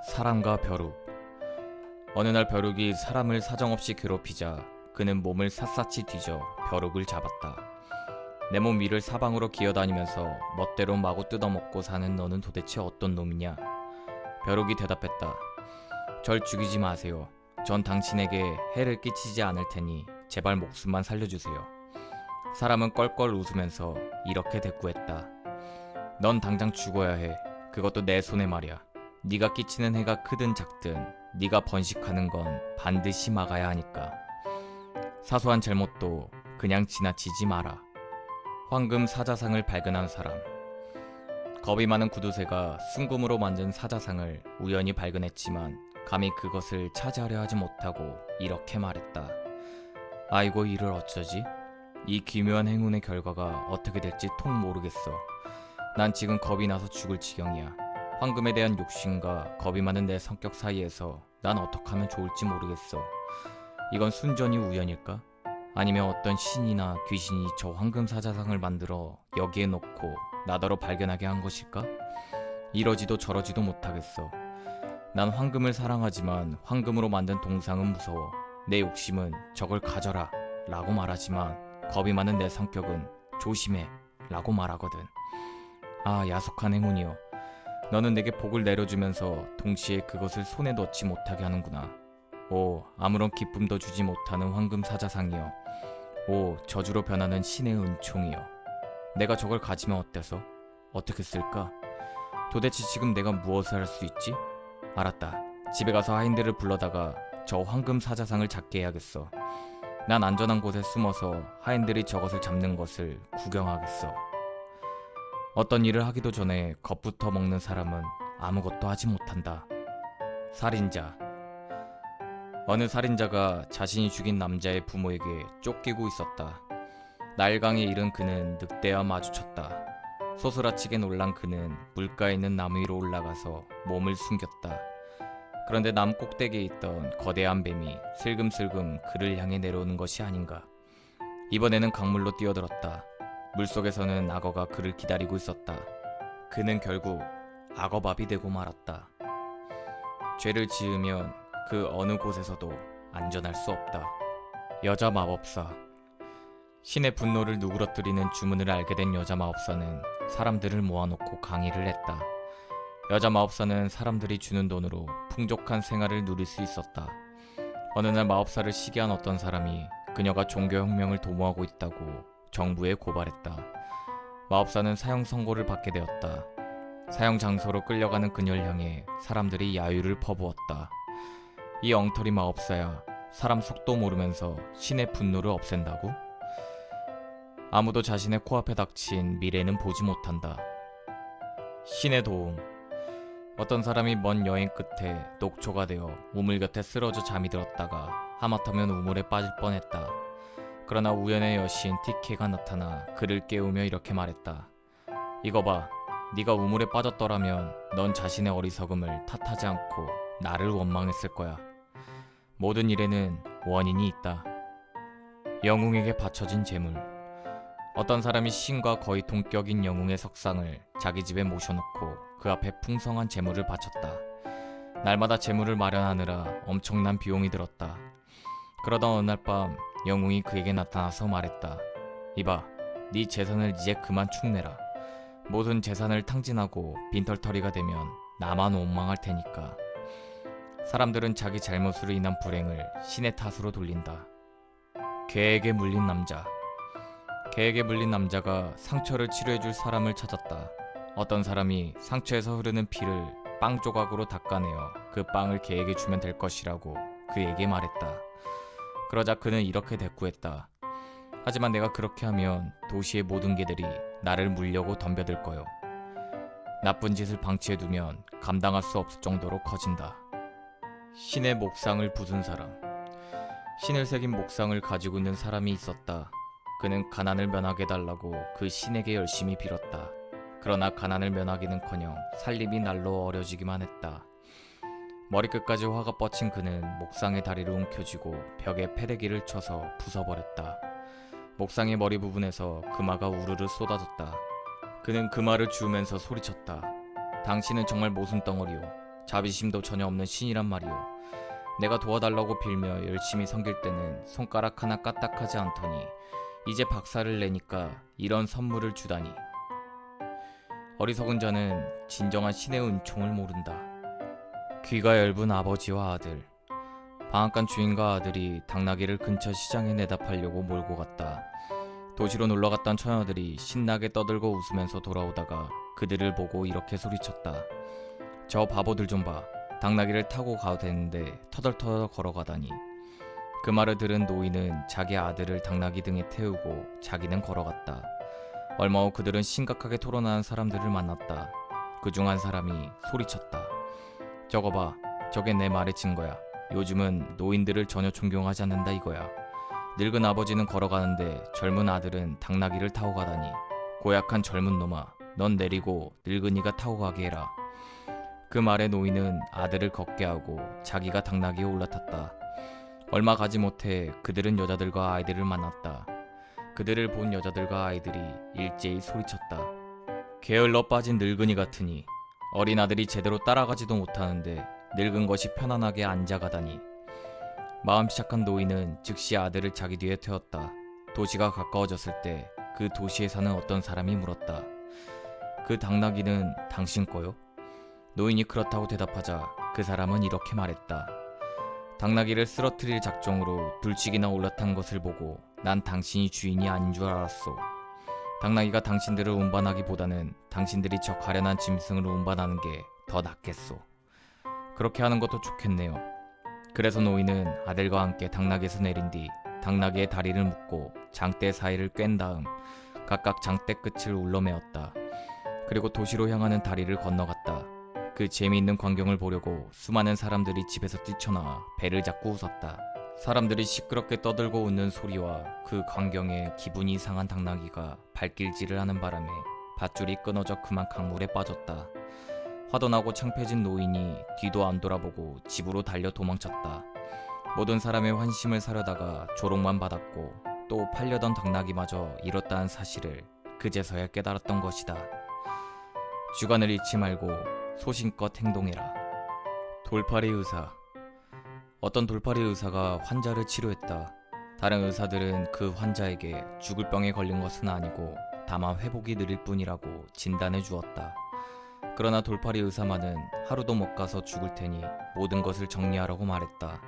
Speaker 1: 사람과 벼룩. 어느 날 벼룩이 사람을 사정없이 괴롭히자 그는 몸을 샅샅이 뒤져 벼룩을 잡았다. 내 몸 위를 사방으로 기어다니면서 멋대로 마구 뜯어먹고 사는 너는 도대체 어떤 놈이냐? 벼룩이 대답했다. 절 죽이지 마세요. 전 당신에게 해를 끼치지 않을 테니 제발 목숨만 살려주세요. 사람은 껄껄 웃으면서 이렇게 대꾸했다. 넌 당장 죽어야 해. 그것도 내 손에 말이야. 네가 끼치는 해가 크든 작든 네가 번식하는 건 반드시 막아야 하니까. 사소한 잘못도 그냥 지나치지 마라. 황금 사자상을 발견한 사람. 겁이 많은 구두쇠가 순금으로 만든 사자상을 우연히 발견했지만 감히 그것을 차지하려 하지 못하고 이렇게 말했다. 아이고 이를 어쩌지? 이 기묘한 행운의 결과가 어떻게 될지 통 모르겠어. 난 지금 겁이 나서 죽을 지경이야. 황금에 대한 욕심과 겁이 많은 내 성격 사이에서 난 어떻게 하면 좋을지 모르겠어. 이건 순전히 우연일까? 아니면 어떤 신이나 귀신이 저 황금 사자상을 만들어 여기에 놓고 나더러 발견하게 한 것일까? 이러지도 저러지도 못하겠어. 난 황금을 사랑하지만 황금으로 만든 동상은 무서워. 내 욕심은 저걸 가져라 라고 말하지만 겁이 많은 내 성격은 조심해 라고 말하거든. 아, 야속한 행운이여. 너는 내게 복을 내려주면서 동시에 그것을 손에 넣지 못하게 하는구나. 오, 아무런 기쁨도 주지 못하는 황금 사자상이여. 오, 저주로 변하는 신의 은총이여. 내가 저걸 가지면 어때서? 어떻게 쓸까? 도대체 지금 내가 무엇을 할 수 있지? 알았다. 집에 가서 하인들을 불러다가 저 황금 사자상을 잡게 해야겠어. 난 안전한 곳에 숨어서 하인들이 저것을 잡는 것을 구경하겠어. 어떤 일을 하기도 전에 겁부터 먹는 사람은 아무것도 하지 못한다. 살인자. 어느 살인자가 자신이 죽인 남자의 부모에게 쫓기고 있었다. 나일강에 이른 그는 늑대와 마주쳤다. 소스라치게 놀란 그는 물가에 있는 나무 위로 올라가서 몸을 숨겼다. 그런데 남 꼭대기에 있던 거대한 뱀이 슬금슬금 그를 향해 내려오는 것이 아닌가. 이번에는 강물로 뛰어들었다. 물속에서는 악어가 그를 기다리고 있었다. 그는 결국 악어밥이 되고 말았다. 죄를 지으면 그 어느 곳에서도 안전할 수 없다. 여자 마법사. 신의 분노를 누그러뜨리는 주문을 알게 된 여자 마법사는 사람들을 모아놓고 강의를 했다. 여자 마법사는 사람들이 주는 돈으로 풍족한 생활을 누릴 수 있었다. 어느 날 마법사를 시기한 어떤 사람이 그녀가 종교혁명을 도모하고 있다고 정부에 고발했다. 마법사는 사형 선고를 받게 되었다. 사형 장소로 끌려가는 그녀를 향해 사람들이 야유를 퍼부었다. 이 엉터리 마법사야, 사람 속도 모르면서 신의 분노를 없앤다고? 아무도 자신의 코앞에 닥친 미래는 보지 못한다. 신의 도움. 어떤 사람이 먼 여행 끝에 녹초가 되어 우물 곁에 쓰러져 잠이 들었다가 하마터면 우물에 빠질 뻔했다. 그러나 우연의 여신 티케가 나타나 그를 깨우며 이렇게 말했다. 이거 봐, 네가 우물에 빠졌더라면 넌 자신의 어리석음을 탓하지 않고 나를 원망했을 거야. 모든 일에는 원인이 있다. 영웅에게 바쳐진 재물. 어떤 사람이 신과 거의 동격인 영웅의 석상을 자기 집에 모셔놓고 그 앞에 풍성한 재물을 바쳤다. 날마다 재물을 마련하느라 엄청난 비용이 들었다. 그러던 어느 날 밤 영웅이 그에게 나타나서 말했다. 이봐, 네 재산을 이제 그만 축내라. 모든 재산을 탕진하고 빈털터리가 되면 나만 원망할 테니까. 사람들은 자기 잘못으로 인한 불행을 신의 탓으로 돌린다. 개에게 물린 남자. 개에게 물린 남자가 상처를 치료해줄 사람을 찾았다. 어떤 사람이 상처에서 흐르는 피를 빵 조각으로 닦아내어 그 빵을 개에게 주면 될 것이라고 그에게 말했다. 그러자 그는 이렇게 대꾸했다. 하지만 내가 그렇게 하면 도시의 모든 개들이 나를 물려고 덤벼들 거요. 나쁜 짓을 방치해두면 감당할 수 없을 정도로 커진다. 신의 목상을 부순 사람. 신을 새긴 목상을 가지고 있는 사람이 있었다. 그는 가난을 면하게 달라고 그 신에게 열심히 빌었다. 그러나 가난을 면하기는커녕 살림이 날로 어려지기만 했다. 머리끝까지 화가 뻗친 그는 목상의 다리를 움켜쥐고 벽에 패대기를 쳐서 부숴버렸다. 목상의 머리 부분에서 금화가 우르르 쏟아졌다. 그는 금화를 주우면서 소리쳤다. 당신은 정말 모순덩어리요. 자비심도 전혀 없는 신이란 말이요. 내가 도와달라고 빌며 열심히 섬길 때는 손가락 하나 까딱하지 않더니 이제 박살을 내니까 이런 선물을 주다니. 어리석은 자는 진정한 신의 은총을 모른다. 귀가 얇은 아버지와 아들. 방앗간 주인과 아들이 당나귀를 근처 시장에 내다 팔려고 몰고 갔다. 도시로 놀러갔던 처녀들이 신나게 떠들고 웃으면서 돌아오다가 그들을 보고 이렇게 소리쳤다. 저 바보들 좀 봐. 당나귀를 타고 가도 되는데 터덜터덜 걸어가다니. 그 말을 들은 노인은 자기 아들을 당나귀 등에 태우고 자기는 걸어갔다. 얼마 후 그들은 심각하게 토론하는 사람들을 만났다. 그중 한 사람이 소리쳤다. 저거 봐. 저게 내 말의 증거야. 요즘은 노인들을 전혀 존경하지 않는다 이거야. 늙은 아버지는 걸어가는데 젊은 아들은 당나귀를 타고 가다니. 고약한 젊은 놈아, 넌 내리고 늙은이가 타고 가게 해라. 그 말에 노인은 아들을 걷게 하고 자기가 당나귀에 올라탔다. 얼마 가지 못해 그들은 여자들과 아이들을 만났다. 그들을 본 여자들과 아이들이 일제히 소리쳤다. 게을러 빠진 늙은이 같으니. 어린 아들이 제대로 따라가지도 못하는데 늙은 것이 편안하게 앉아가다니. 마음 착한 노인은 즉시 아들을 자기 뒤에 태웠다. 도시가 가까워졌을 때 그 도시에 사는 어떤 사람이 물었다. 그 당나귀는 당신 거요? 노인이 그렇다고 대답하자 그 사람은 이렇게 말했다. 당나귀를 쓰러뜨릴 작정으로 둘치기나 올라탄 것을 보고 난 당신이 주인이 아닌 줄 알았소. 당나귀가 당신들을 운반하기보다는 당신들이 저 가련한 짐승을 운반하는 게 더 낫겠소. 그렇게 하는 것도 좋겠네요. 그래서 노인은 아들과 함께 당나귀에서 내린 뒤 당나귀의 다리를 묶고 장대 사이를 꿰은 다음 각각 장대 끝을 울러매었다. 그리고 도시로 향하는 다리를 건너갔다. 그 재미있는 광경을 보려고 수많은 사람들이 집에서 뛰쳐나와 배를 잡고 웃었다. 사람들이 시끄럽게 떠들고 웃는 소리와 그 광경에 기분이 상한 당나귀가 발길질을 하는 바람에 밧줄이 끊어져 그만 강물에 빠졌다. 화도 나고 창피해진 노인이 뒤도 안 돌아보고 집으로 달려 도망쳤다. 모든 사람의 환심을 사려다가 조롱만 받았고 또 팔려던 당나귀마저 잃었다는 사실을 그제서야 깨달았던 것이다. 주관을 잃지 말고 소신껏 행동해라. 돌팔이 의사. 어떤 돌팔이 의사가 환자를 치료했다. 다른 의사들은 그 환자에게 죽을 병에 걸린 것은 아니고 다만 회복이 느릴 뿐이라고 진단해 주었다. 그러나 돌팔이 의사만은 하루도 못 가서 죽을 테니 모든 것을 정리하라고 말했다.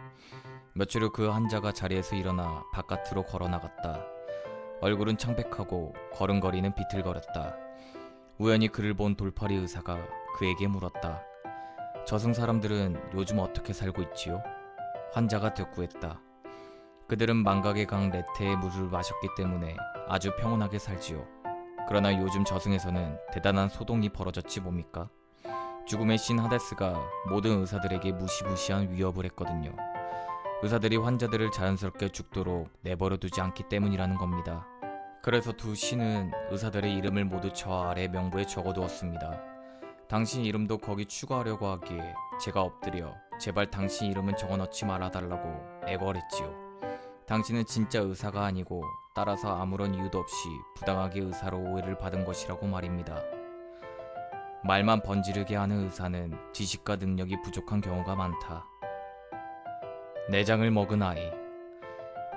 Speaker 1: 며칠 후 그 환자가 자리에서 일어나 바깥으로 걸어 나갔다. 얼굴은 창백하고 걸음걸이는 비틀거렸다. 우연히 그를 본 돌팔이 의사가 그에게 물었다. 저승 사람들은 요즘 어떻게 살고 있지요? 환자가 대꾸했다. 그들은 망각의 강 레테의 물을 마셨기 때문에 아주 평온하게 살지요. 그러나 요즘 저승에서는 대단한 소동이 벌어졌지 뭡니까? 죽음의 신 하데스가 모든 의사들에게 무시무시한 위협을 했거든요. 의사들이 환자들을 자연스럽게 죽도록 내버려두지 않기 때문이라는 겁니다. 그래서 두 신은 의사들의 이름을 모두 저 아래 명부에 적어두었습니다. 당신 이름도 거기 추가하려고 하기에 제가 엎드려 제발 당신 이름은 적어넣지 말아달라고 애걸했지요. 당신은 진짜 의사가 아니고 따라서 아무런 이유도 없이 부당하게 의사로 오해를 받은 것이라고 말입니다. 말만 번지르게 하는 의사는 지식과 능력이 부족한 경우가 많다. 내장을 먹은 아이.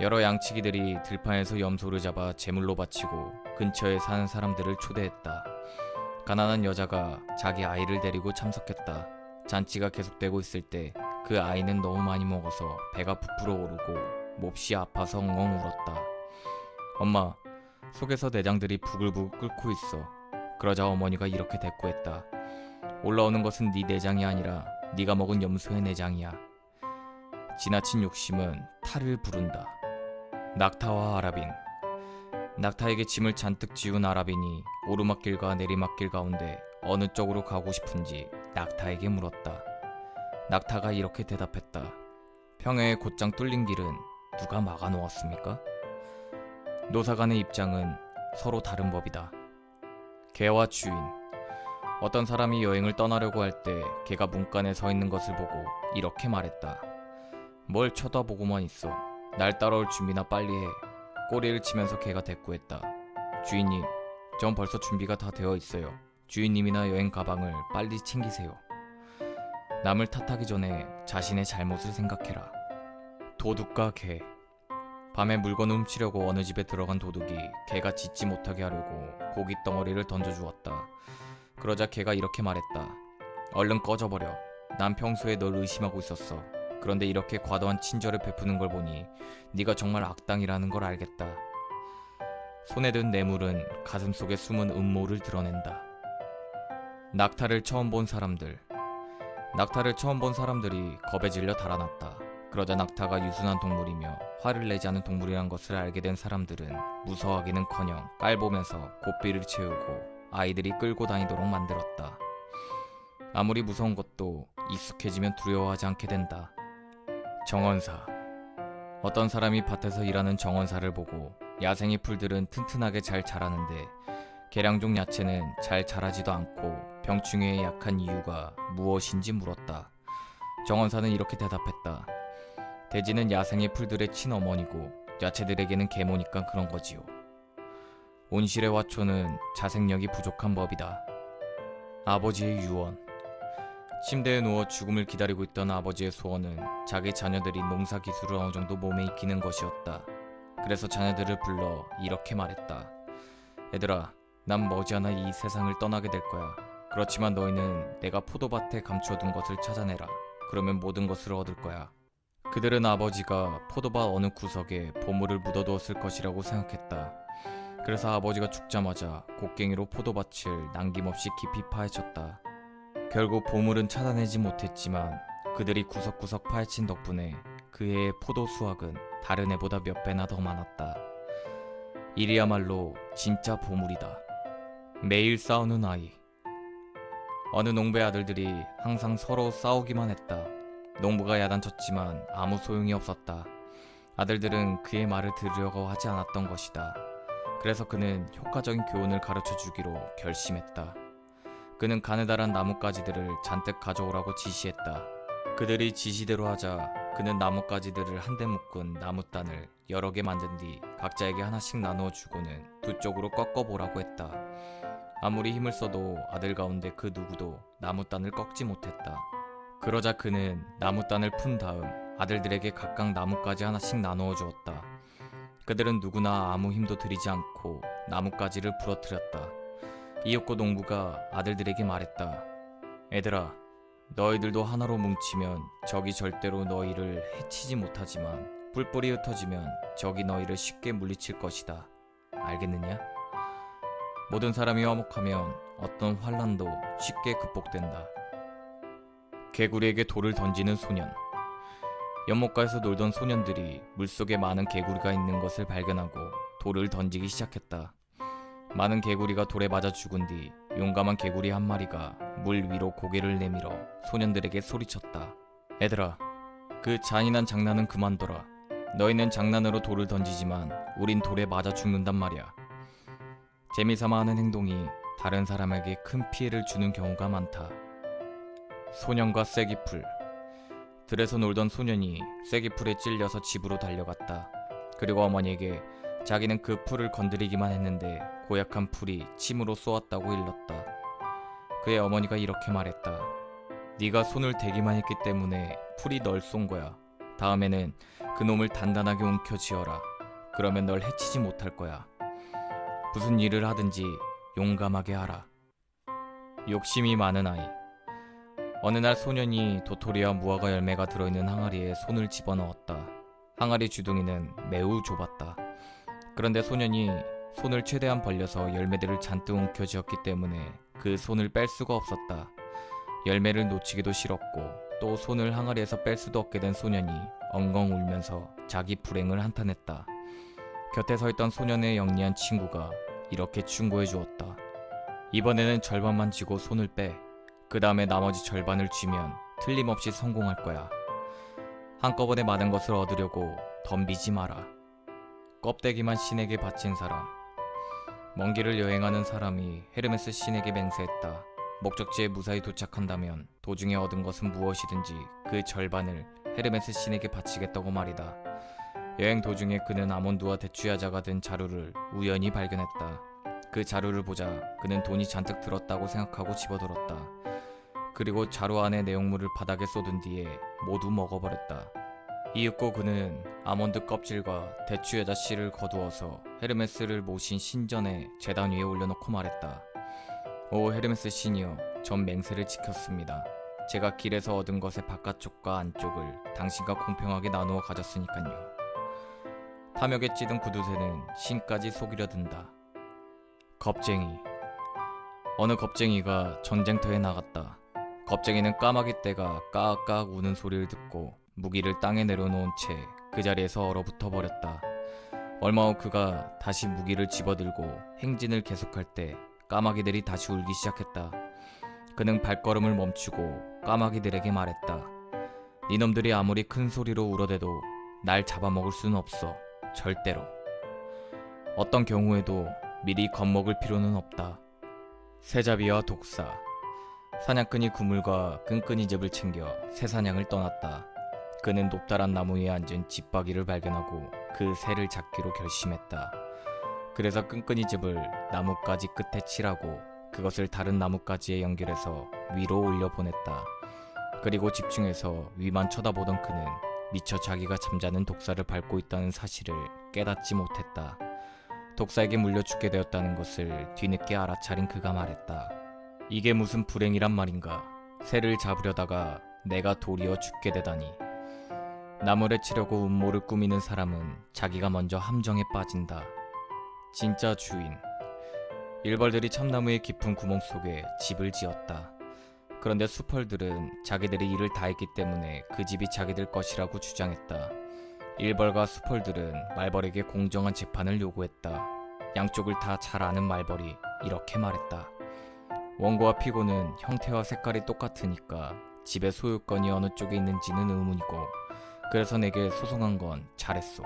Speaker 1: 여러 양치기들이 들판에서 염소를 잡아 제물로 바치고 근처에 사는 사람들을 초대했다. 가난한 여자가 자기 아이를 데리고 참석했다. 잔치가 계속되고 있을 때 그 아이는 너무 많이 먹어서 배가 부풀어 오르고 몹시 아파서 엉엉 울었다. 엄마, 속에서 내장들이 부글부글 끓고 있어. 그러자 어머니가 이렇게 대꾸했다. 올라오는 것은 네 내장이 아니라 네가 먹은 염소의 내장이야. 지나친 욕심은 탈을 부른다. 낙타와 아라빈. 낙타에게 짐을 잔뜩 지운 아라빈이 오르막길과 내리막길 가운데 어느 쪽으로 가고 싶은지 낙타에게 물었다. 낙타가 이렇게 대답했다. 평야에 곧장 뚫린 길은 누가 막아놓았습니까? 노사 간의 입장은 서로 다른 법이다. 개와 주인. 어떤 사람이 여행을 떠나려고 할 때 개가 문간에 서 있는 것을 보고 이렇게 말했다. 뭘 쳐다보고만 있어. 날 따라올 준비나 빨리 해. 꼬리를 치면서 개가 대꾸했다. 주인님, 전 벌써 준비가 다 되어 있어요. 주인님이나 여행 가방을 빨리 챙기세요. 남을 탓하기 전에 자신의 잘못을 생각해라. 도둑과 개. 밤에 물건을 훔치려고 어느 집에 들어간 도둑이 개가 짖지 못하게 하려고 고기 덩어리를 던져주었다. 그러자 개가 이렇게 말했다. 얼른 꺼져버려. 난 평소에 널 의심하고 있었어. 그런데 이렇게 과도한 친절을 베푸는 걸 보니 네가 정말 악당이라는 걸 알겠다. 손에 든 뇌물은 가슴 속에 숨은 음모를 드러낸다. 낙타를 처음 본 사람들. 낙타를 처음 본 사람들이 겁에 질려 달아났다. 그러자 낙타가 유순한 동물이며 화를 내지 않는 동물이란 것을 알게 된 사람들은 무서워하기는커녕 깔보면서 고삐를 채우고 아이들이 끌고 다니도록 만들었다. 아무리 무서운 것도 익숙해지면 두려워하지 않게 된다. 정원사. 어떤 사람이 밭에서 일하는 정원사를 보고 야생의 풀들은 튼튼하게 잘 자라는데 계량종 야채는 잘 자라지도 않고 병충해에 약한 이유가 무엇인지 물었다. 정원사는 이렇게 대답했다. 돼지는 야생의 풀들의 친어머니고 야채들에게는 계모니까 그런 거지요. 온실의 화초는 자생력이 부족한 법이다. 아버지의 유언. 침대에 누워 죽음을 기다리고 있던 아버지의 소원은 자기 자녀들이 농사 기술을 어느 정도 몸에 익히는 것이었다. 그래서 자녀들을 불러 이렇게 말했다. 얘들아, 난 머지않아 이 세상을 떠나게 될 거야. 그렇지만 너희는 내가 포도밭에 감춰둔 것을 찾아내라. 그러면 모든 것을 얻을 거야. 그들은 아버지가 포도밭 어느 구석에 보물을 묻어두었을 것이라고 생각했다. 그래서 아버지가 죽자마자 곡괭이로 포도밭을 남김없이 깊이 파헤쳤다. 결국 보물은 찾아내지 못했지만 그들이 구석구석 파헤친 덕분에 그 해의 포도 수확은 다른 해보다 몇 배나 더 많았다. 이리야말로 진짜 보물이다. 매일 싸우는 아이. 어느 농부의 아들들이 항상 서로 싸우기만 했다. 농부가 야단쳤지만 아무 소용이 없었다. 아들들은 그의 말을 들으려고 하지 않았던 것이다. 그래서 그는 효과적인 교훈을 가르쳐 주기로 결심했다. 그는 가느다란 나뭇가지들을 잔뜩 가져오라고 지시했다. 그들이 지시대로 하자 그는 나뭇가지들을 한데 묶은 나무단을 여러 개 만든 뒤 각자에게 하나씩 나누어 주고는 두 쪽으로 꺾어보라고 했다. 아무리 힘을 써도 아들 가운데 그 누구도 나무단을 꺾지 못했다. 그러자 그는 나무단을 푼 다음 아들들에게 각각 나뭇가지 하나씩 나누어 주었다. 그들은 누구나 아무 힘도 들이지 않고 나뭇가지를 부러뜨렸다. 이윽고 농부가 아들들에게 말했다. 애들아, 너희들도 하나로 뭉치면 적이 절대로 너희를 해치지 못하지만 뿔뿔이 흩어지면 적이 너희를 쉽게 물리칠 것이다. 알겠느냐? 모든 사람이 화목하면 어떤 환란도 쉽게 극복된다. 개구리에게 돌을 던지는 소년. 연못가에서 놀던 소년들이 물속에 많은 개구리가 있는 것을 발견하고 돌을 던지기 시작했다. 많은 개구리가 돌에 맞아 죽은 뒤 용감한 개구리 한 마리가 물 위로 고개를 내밀어 소년들에게 소리쳤다. 애들아, 그 잔인한 장난은 그만둬라. 너희는 장난으로 돌을 던지지만 우린 돌에 맞아 죽는단 말이야. 재미삼아 하는 행동이 다른 사람에게 큰 피해를 주는 경우가 많다. 소년과 쐐기풀. 들에서 놀던 소년이 쐐기풀에 찔려서 집으로 달려갔다. 그리고 어머니에게 자기는 그 풀을 건드리기만 했는데 고약한 풀이 침으로 쏘았다고 일렀다. 그의 어머니가 이렇게 말했다. 네가 손을 대기만 했기 때문에 풀이 널 쏜 거야. 다음에는 그놈을 단단하게 움켜쥐어라. 그러면 널 해치지 못할 거야. 무슨 일을 하든지 용감하게 하라. 욕심이 많은 아이. 어느 날 소년이 도토리와 무화과 열매가 들어있는 항아리에 손을 집어넣었다. 항아리 주둥이는 매우 좁았다. 그런데 소년이 손을 최대한 벌려서 열매들을 잔뜩 움켜쥐었기 때문에 그 손을 뺄 수가 없었다. 열매를 놓치기도 싫었고 또 손을 항아리에서 뺄 수도 없게 된 소년이 엉엉 울면서 자기 불행을 한탄했다. 곁에 서 있던 소년의 영리한 친구가 이렇게 충고해 주었다. 이번에는 절반만 쥐고 손을 빼. 그 다음에 나머지 절반을 쥐면 틀림없이 성공할 거야. 한꺼번에 많은 것을 얻으려고 덤비지 마라. 껍데기만 신에게 바친 사람. 먼 길을 여행하는 사람이 헤르메스 신에게 맹세했다. 목적지에 무사히 도착한다면 도중에 얻은 것은 무엇이든지 그 절반을 헤르메스 신에게 바치겠다고 말이다. 여행 도중에 그는 아몬드와 대추야자가 든 자루를 우연히 발견했다. 그 자루를 보자 그는 돈이 잔뜩 들었다고 생각하고 집어들었다. 그리고 자루 안의 내용물을 바닥에 쏟은 뒤에 모두 먹어버렸다. 이윽고 그는 아몬드 껍질과 대추여자 씨를 거두어서 헤르메스를 모신 신전의 제단 위에 올려놓고 말했다. 오 헤르메스 신이여, 전 맹세를 지켰습니다. 제가 길에서 얻은 것의 바깥쪽과 안쪽을 당신과 공평하게 나누어 가졌으니깐요. 탐욕에 찌든 구두쇠는 신까지 속이려 든다. 겁쟁이. 어느 겁쟁이가 전쟁터에 나갔다. 겁쟁이는 까마귀 떼가 까악까악 우는 소리를 듣고 무기를 땅에 내려놓은 채 그 자리에서 얼어붙어 버렸다. 얼마 후 그가 다시 무기를 집어들고 행진을 계속할 때 까마귀들이 다시 울기 시작했다. 그는 발걸음을 멈추고 까마귀들에게 말했다. 니놈들이 아무리 큰 소리로 울어대도 날 잡아먹을 수는 없어. 절대로. 어떤 경우에도 미리 겁먹을 필요는 없다. 새잡이와 독사. 사냥꾼이 그물과 끈끈이 즙을 챙겨 새사냥을 떠났다. 그는 높다란 나무 위에 앉은 집박이를 발견하고 그 새를 잡기로 결심했다. 그래서 끈끈이 즙을 나뭇가지 끝에 칠하고 그것을 다른 나뭇가지에 연결해서 위로 올려보냈다. 그리고 집중해서 위만 쳐다보던 그는 미처 자기가 잠자는 독사를 밟고 있다는 사실을 깨닫지 못했다. 독사에게 물려 죽게 되었다는 것을 뒤늦게 알아차린 그가 말했다. 이게 무슨 불행이란 말인가. 새를 잡으려다가 내가 도리어 죽게 되다니. 나무를 치려고 음모를 꾸미는 사람은 자기가 먼저 함정에 빠진다. 진짜 주인. 일벌들이 참나무의 깊은 구멍 속에 집을 지었다. 그런데 수펄들은 자기들이 일을 다 했기 때문에 그 집이 자기들 것이라고 주장했다. 일벌과 수펄들은 말벌에게 공정한 재판을 요구했다. 양쪽을 다 잘 아는 말벌이 이렇게 말했다. 원고와 피고는 형태와 색깔이 똑같으니까 집의 소유권이 어느 쪽에 있는지는 의문이고, 그래서 내게 소송한 건 잘했소.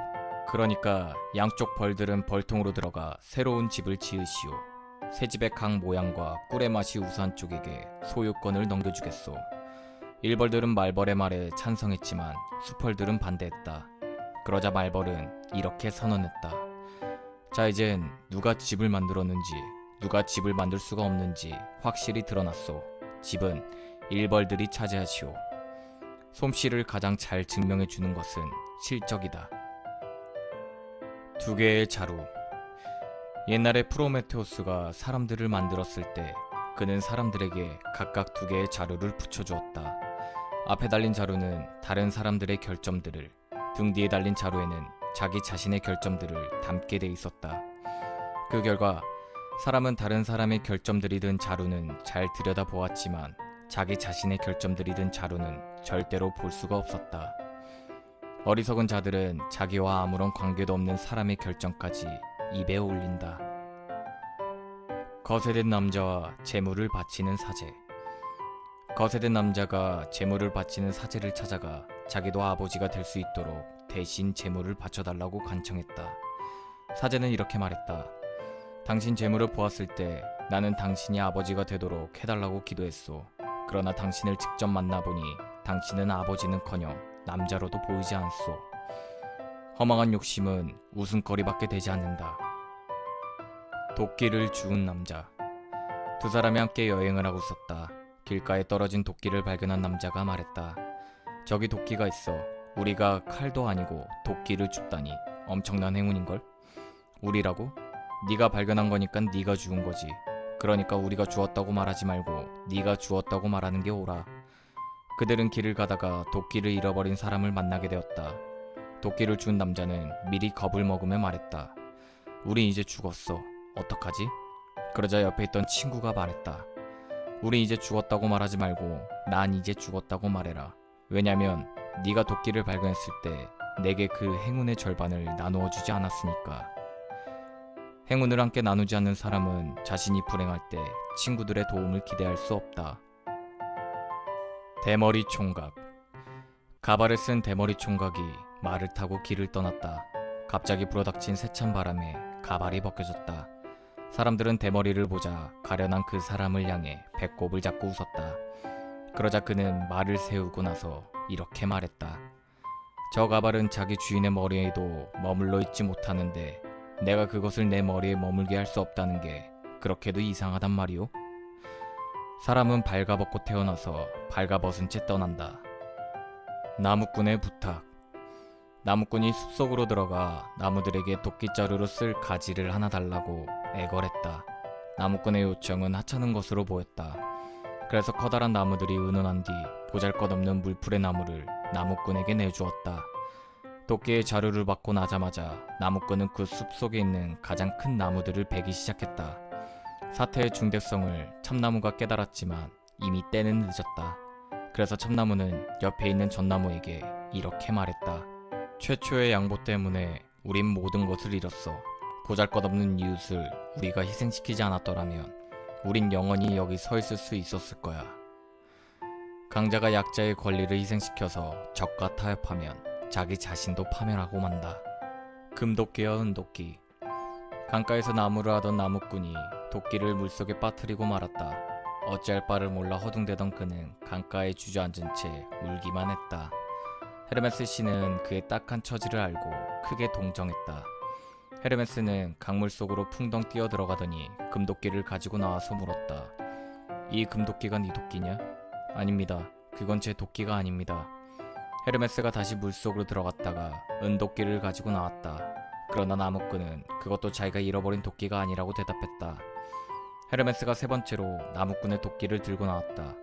Speaker 1: 그러니까 양쪽 벌들은 벌통으로 들어가 새로운 집을 지으시오. 새 집의 각 모양과 꿀의 맛이 우수한 쪽에게 소유권을 넘겨주겠소. 일벌들은 말벌의 말에 찬성했지만 수펄들은 반대했다. 그러자 말벌은 이렇게 선언했다. 자, 이젠 누가 집을 만들었는지, 누가 집을 만들 수가 없는지 확실히 드러났소. 집은 일벌들이 차지하시오. 솜씨를 가장 잘 증명해 주는 것은 실적이다. 두 개의 자루. 옛날에 프로메테우스가 사람들을 만들었을 때 그는 사람들에게 각각 두 개의 자루를 붙여주었다. 앞에 달린 자루는 다른 사람들의 결점들을, 등 뒤에 달린 자루에는 자기 자신의 결점들을 담게 돼 있었다. 그 결과 사람은 다른 사람의 결점들이 든 자루는 잘 들여다보았지만 자기 자신의 결점들이 든 자루는 절대로 볼 수가 없었다. 어리석은 자들은 자기와 아무런 관계도 없는 사람의 결점까지 입에 올린다. 거세된 남자와 재물을 바치는 사제. 거세된 남자가 재물을 바치는 사제를 찾아가 자기도 아버지가 될 수 있도록 대신 재물을 바쳐달라고 간청했다. 사제는 이렇게 말했다. 당신 재물을 보았을 때 나는 당신이 아버지가 되도록 해달라고 기도했소. 그러나 당신을 직접 만나보니 당신은 아버지는커녕 남자로도 보이지 않소. 허망한 욕심은 웃음거리밖에 되지 않는다. 도끼를 주운 남자. 두 사람이 함께 여행을 하고 있었다. 길가에 떨어진 도끼를 발견한 남자가 말했다. 저기 도끼가 있어. 우리가 칼도 아니고 도끼를 줍다니 엄청난 행운인걸? 우리라고? 네가 발견한 거니까 네가 주운 거지. 그러니까 우리가 주었다고 말하지 말고 네가 주었다고 말하는 게 옳아. 그들은 길을 가다가 도끼를 잃어버린 사람을 만나게 되었다. 도끼를 준 남자는 미리 겁을 먹으며 말했다. 우린 이제 죽었어. 어떡하지? 그러자 옆에 있던 친구가 말했다. 우린 이제 죽었다고 말하지 말고 난 이제 죽었다고 말해라. 왜냐면 네가 도끼를 발견했을 때 내게 그 행운의 절반을 나누어 주지 않았으니까. 행운을 함께 나누지 않는 사람은 자신이 불행할 때 친구들의 도움을 기대할 수 없다. 대머리 총각. 가발을 쓴 대머리 총각이 말을 타고 길을 떠났다. 갑자기 불어닥친 세찬 바람에 가발이 벗겨졌다. 사람들은 대머리를 보자 가련한 그 사람을 향해 배꼽을 잡고 웃었다. 그러자 그는 말을 세우고 나서 이렇게 말했다. 저 가발은 자기 주인의 머리에도 머물러 있지 못하는데 내가 그것을 내 머리에 머물게 할 수 없다는 게 그렇게도 이상하단 말이오? 사람은 발가벗고 태어나서 발가벗은 채 떠난다. 나무꾼의 부탁. 나무꾼이 숲속으로 들어가 나무들에게 도끼자루로 쓸 가지를 하나 달라고 애걸했다. 나무꾼의 요청은 하찮은 것으로 보였다. 그래서 커다란 나무들이 의논한 뒤 보잘것없는 물풀의 나무를 나무꾼에게 내주었다. 도끼의 자루를 받고 나자마자 나무꾼은 그 숲속에 있는 가장 큰 나무들을 베기 시작했다. 사태의 중대성을 참나무가 깨달았지만 이미 때는 늦었다. 그래서 참나무는 옆에 있는 전나무에게 이렇게 말했다. 최초의 양보 때문에 우린 모든 것을 잃었어. 보잘것없는 이웃을 우리가 희생시키지 않았더라면 우린 영원히 여기 서 있을 수 있었을 거야. 강자가 약자의 권리를 희생시켜서 적과 타협하면 자기 자신도 파멸하고 만다. 금도끼와 은도끼. 강가에서 나무를 하던 나무꾼이 도끼를 물속에 빠뜨리고 말았다. 어찌할 바를 몰라 허둥대던 그는 강가에 주저앉은 채 울기만 했다. 헤르메스 씨는 그의 딱한 처지를 알고 크게 동정했다. 헤르메스는 강물 속으로 풍덩 뛰어들어가더니 금도끼를 가지고 나와서 물었다. 이 금도끼가 네 도끼냐? 아닙니다. 그건 제 도끼가 아닙니다. 헤르메스가 다시 물속으로 들어갔다가 은도끼를 가지고 나왔다. 그러나 나무꾼은 그것도 자기가 잃어버린 도끼가 아니라고 대답했다. 헤르메스가 세 번째로 나무꾼의 도끼를 들고 나왔다.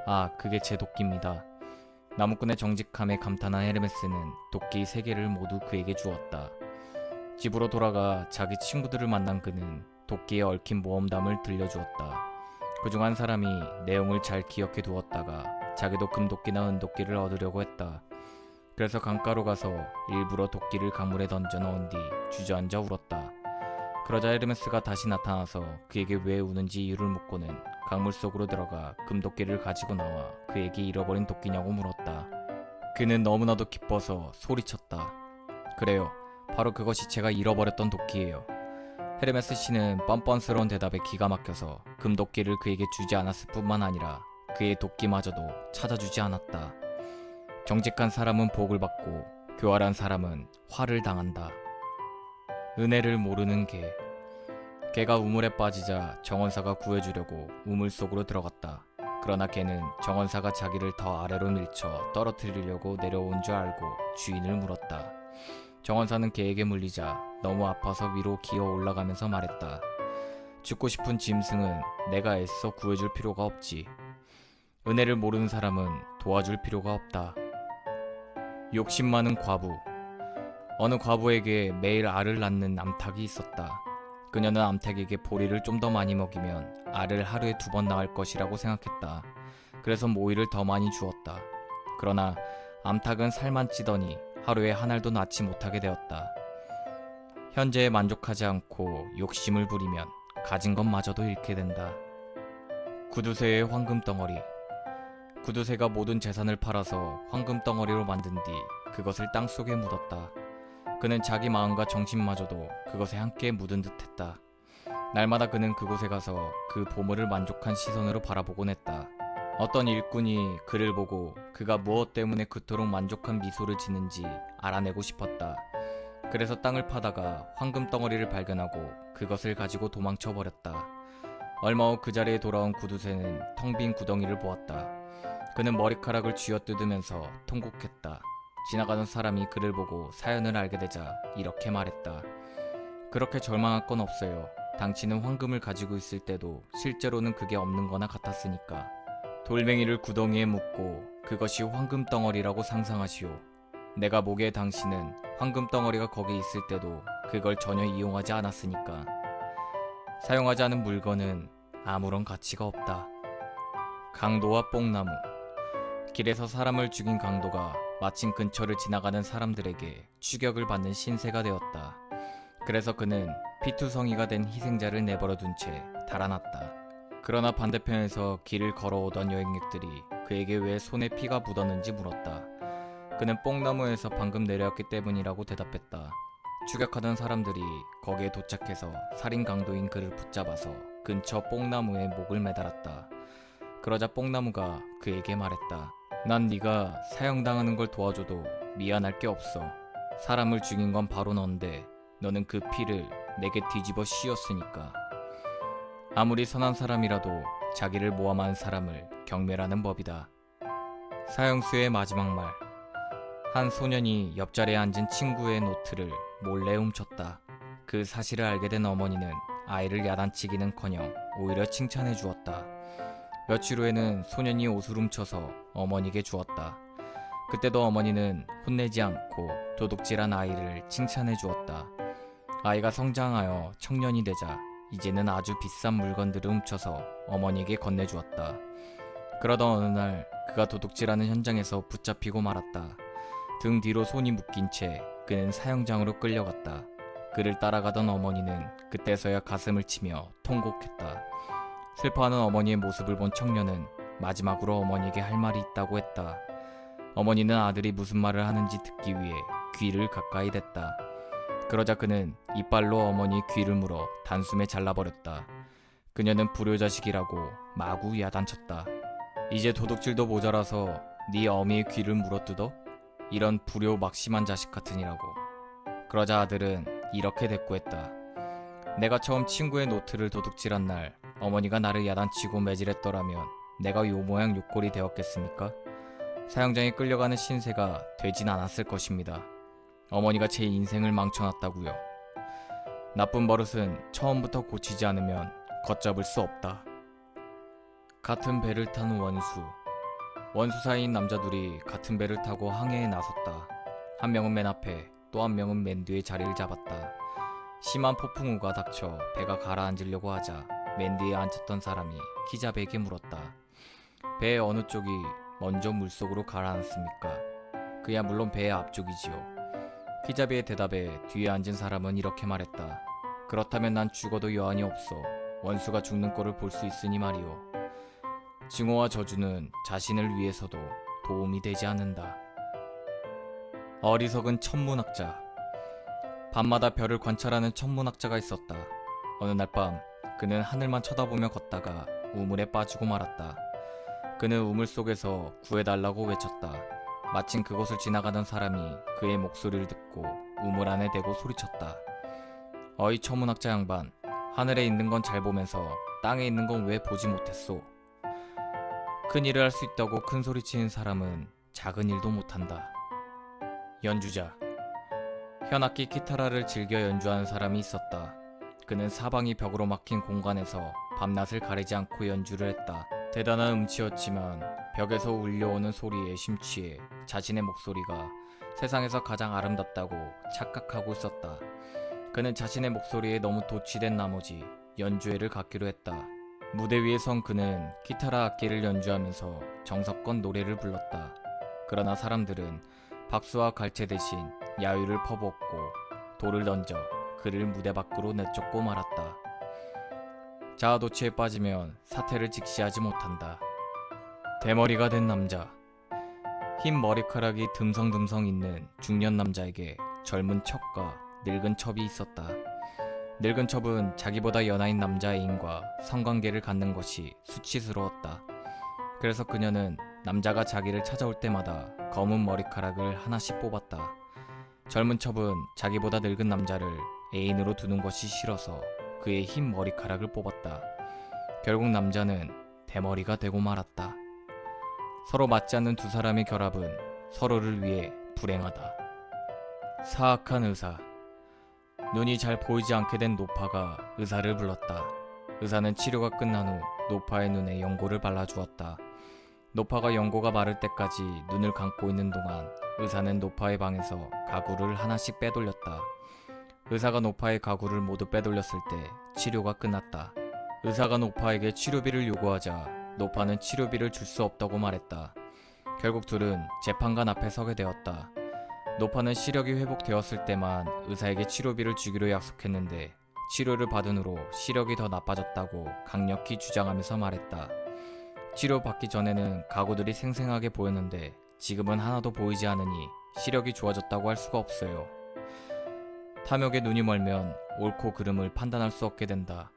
Speaker 1: 아, 그게 제 도끼입니다. 나무꾼의 정직함에 감탄한 헤르메스는 도끼 3개를 모두 그에게 주었다. 집으로 돌아가 자기 친구들을 만난 그는 도끼에 얽힌 모험담을 들려주었다. 그중 한 사람이 내용을 잘 기억해 두었다가 자기도 금도끼나 은도끼를 얻으려고 했다. 그래서 강가로 가서 일부러 도끼를 강물에 던져 넣은 뒤 주저앉아 울었다. 그러자 헤르메스가 다시 나타나서 그에게 왜 우는지 이유를 묻고는 강물 속으로 들어가 금도끼를 가지고 나와 그에게 잃어버린 도끼냐고 물었다. 그는 너무나도 기뻐서 소리쳤다. 그래요. 바로 그것이 제가 잃어버렸던 도끼예요. 헤르메스 씨는 뻔뻔스러운 대답에 기가 막혀서 금도끼를 그에게 주지 않았을 뿐만 아니라 그의 도끼마저도 찾아주지 않았다. 정직한 사람은 복을 받고 교활한 사람은 화를 당한다. 은혜를 모르는 개. 개가 우물에 빠지자 정원사가 구해주려고 우물 속으로 들어갔다. 그러나 개는 정원사가 자기를 더 아래로 밀쳐 떨어뜨리려고 내려온 줄 알고 주인을 물었다. 정원사는 개에게 물리자 너무 아파서 위로 기어 올라가면서 말했다. 죽고 싶은 짐승은 내가 애써 구해줄 필요가 없지. 은혜를 모르는 사람은 도와줄 필요가 없다. 욕심 많은 과부. 어느 과부에게 매일 알을 낳는 암탉이 있었다. 그녀는 암탉에게 보리를 좀 더 많이 먹이면 알을 하루에 2번 낳을 것이라고 생각했다. 그래서 모이를 더 많이 주었다. 그러나 암탉은 살만 찌더니 하루에 한 알도 낳지 못하게 되었다. 현재에 만족하지 않고 욕심을 부리면 가진 것마저도 잃게 된다. 구두쇠의 황금덩어리. 구두쇠가 모든 재산을 팔아서 황금덩어리로 만든 뒤 그것을 땅속에 묻었다. 그는 자기 마음과 정신마저도 그것에 함께 묻은 듯했다. 날마다 그는 그곳에 가서 그 보물을 만족한 시선으로 바라보곤 했다. 어떤 일꾼이 그를 보고 그가 무엇 때문에 그토록 만족한 미소를 짓는지 알아내고 싶었다. 그래서 땅을 파다가 황금덩어리를 발견하고 그것을 가지고 도망쳐버렸다. 얼마 후 그 자리에 돌아온 구두쇠는 텅 빈 구덩이를 보았다. 그는 머리카락을 쥐어뜯으면서 통곡했다. 지나가던 사람이 그를 보고 사연을 알게 되자 이렇게 말했다. 그렇게 절망할 건 없어요. 당신은 황금을 가지고 있을 때도 실제로는 그게 없는 거나 같았으니까. 돌멩이를 구덩이에 묻고 그것이 황금덩어리라고 상상하시오. 내가 보기에 당신은 황금덩어리가 거기 있을 때도 그걸 전혀 이용하지 않았으니까. 사용하지 않은 물건은 아무런 가치가 없다. 강도와 뽕나무. 길에서 사람을 죽인 강도가 마침 근처를 지나가는 사람들에게 추격을 받는 신세가 되었다. 그래서 그는 피투성이가 된 희생자를 내버려둔 채 달아났다. 그러나 반대편에서 길을 걸어오던 여행객들이 그에게 왜 손에 피가 묻었는지 물었다. 그는 뽕나무에서 방금 내려왔기 때문이라고 대답했다. 추격하던 사람들이 거기에 도착해서 살인 강도인 그를 붙잡아서 근처 뽕나무에 목을 매달았다. 그러자 뽕나무가 그에게 말했다. 난 네가 사형당하는 걸 도와줘도 미안할 게 없어. 사람을 죽인 건 바로 넌데 너는 그 피를 내게 뒤집어 씌웠으니까. 아무리 선한 사람이라도 자기를 모함한 사람을 경멸하는 법이다. 사형수의 마지막 말. 한 소년이 옆자리에 앉은 친구의 노트를 몰래 훔쳤다. 그 사실을 알게 된 어머니는 아이를 야단치기는커녕 오히려 칭찬해 주었다. 며칠 후에는 소년이 옷을 훔쳐서 어머니에게 주었다. 그때도 어머니는 혼내지 않고 도둑질한 아이를 칭찬해 주었다. 아이가 성장하여 청년이 되자 이제는 아주 비싼 물건들을 훔쳐서 어머니에게 건네주었다. 그러던 어느 날 그가 도둑질하는 현장에서 붙잡히고 말았다. 등 뒤로 손이 묶인 채 그는 사형장으로 끌려갔다. 그를 따라가던 어머니는 그때서야 가슴을 치며 통곡했다. 슬퍼하는 어머니의 모습을 본 청년은 마지막으로 어머니에게 할 말이 있다고 했다. 어머니는 아들이 무슨 말을 하는지 듣기 위해 귀를 가까이 댔다. 그러자 그는 이빨로 어머니의 귀를 물어 단숨에 잘라버렸다. 그녀는 불효자식이라고 마구 야단쳤다. 이제 도둑질도 모자라서 네 어미의 귀를 물어뜯어? 이런 불효 막심한 자식 같으니라고. 그러자 아들은 이렇게 대꾸했다. 내가 처음 친구의 노트를 도둑질한 날 어머니가 나를 야단치고 매질했더라면 내가 요 모양 요 꼴이 되었겠습니까? 사형장에 끌려가는 신세가 되진 않았을 것입니다. 어머니가 제 인생을 망쳐놨다고요. 나쁜 버릇은 처음부터 고치지 않으면 걷잡을 수 없다. 같은 배를 탄 원수. 원수 사이인 남자 둘이 같은 배를 타고 항해에 나섰다. 한 명은 맨 앞에, 또 한 명은 맨 뒤에 자리를 잡았다. 심한 폭풍우가 닥쳐 배가 가라앉으려고 하자 맨 뒤에 앉았던 사람이 기잡에게 물었다. 배의 어느 쪽이 먼저 물속으로 가라앉습니까? 그야 물론 배의 앞쪽이지요. 기잡이의 대답에 뒤에 앉은 사람은 이렇게 말했다. 그렇다면 난 죽어도 여한이 없어 원수가 죽는 꼴을 볼 수 있으니 말이오. 증오와 저주는 자신을 위해서도 도움이 되지 않는다. 어리석은 천문학자. 밤마다 별을 관찰하는 천문학자가 있었다. 어느 날 밤 그는 하늘만 쳐다보며 걷다가 우물에 빠지고 말았다. 그는 우물 속에서 구해달라고 외쳤다. 마침 그곳을 지나가던 사람이 그의 목소리를 듣고 우물 안에 대고 소리쳤다. 어이 천문학자 양반, 하늘에 있는 건 잘 보면서 땅에 있는 건 왜 보지 못했소? 큰 일을 할 수 있다고 큰 소리치는 사람은 작은 일도 못한다. 연주자. 현악기 키타라를 즐겨 연주하는 사람이 있었다. 그는 사방이 벽으로 막힌 공간에서 밤낮을 가리지 않고 연주를 했다. 대단한 음치였지만 벽에서 울려오는 소리에 심취해 자신의 목소리가 세상에서 가장 아름답다고 착각하고 있었다. 그는 자신의 목소리에 너무 도취된 나머지 연주회를 갖기로 했다. 무대 위에 선 그는 기타라 악기를 연주하면서 정석권 노래를 불렀다. 그러나 사람들은 박수와 갈채 대신 야유를 퍼붓고 돌을 던져 그를 무대 밖으로 내쫓고 말았다. 자아도취에 빠지면 사태를 직시하지 못한다. 대머리가 된 남자. 흰 머리카락이 듬성듬성 있는 중년 남자에게 젊은 척과 늙은 척이 있었다. 늙은 척은 자기보다 연하인 남자 애인과 성관계를 갖는 것이 수치스러웠다. 그래서 그녀는 남자가 자기를 찾아올 때마다 검은 머리카락을 하나씩 뽑았다. 젊은 척은 자기보다 늙은 남자를 애인으로 두는 것이 싫어서 그의 흰 머리카락을 뽑았다. 결국 남자는 대머리가 되고 말았다. 서로 맞지 않는 두 사람의 결합은 서로를 위해 불행하다. 사악한 의사. 눈이 잘 보이지 않게 된 노파가 의사를 불렀다. 의사는 치료가 끝난 후 노파의 눈에 연고를 발라주었다. 노파가 연고가 마를 때까지 눈을 감고 있는 동안 의사는 노파의 방에서 가구를 하나씩 빼돌렸다. 의사가 노파의 가구를 모두 빼돌렸을 때 치료가 끝났다. 의사가 노파에게 치료비를 요구하자 노파는 치료비를 줄 수 없다고 말했다. 결국 둘은 재판관 앞에 서게 되었다. 노파는 시력이 회복되었을 때만 의사에게 치료비를 주기로 약속했는데 치료를 받은 후로 시력이 더 나빠졌다고 강력히 주장하면서 말했다. 치료받기 전에는 가구들이 생생하게 보였는데 지금은 하나도 보이지 않으니 시력이 좋아졌다고 할 수가 없어요. 탐욕에 눈이 멀면 옳고 그름을 판단할 수 없게 된다.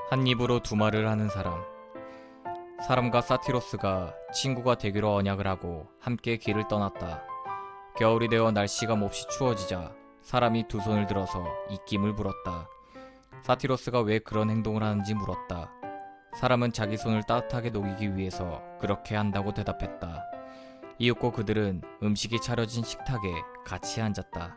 Speaker 1: 한 입으로 두 말을 하는 사람. 사람과 사티로스가 친구가 되기로 언약을 하고 함께 길을 떠났다. 겨울이 되어 날씨가 몹시 추워지자 사람이 두 손을 들어서 입김을 불었다. 사티로스가 왜 그런 행동을 하는지 물었다. 사람은 자기 손을 따뜻하게 녹이기 위해서 그렇게 한다고 대답했다. 이윽고 그들은 음식이 차려진 식탁에 같이 앉았다.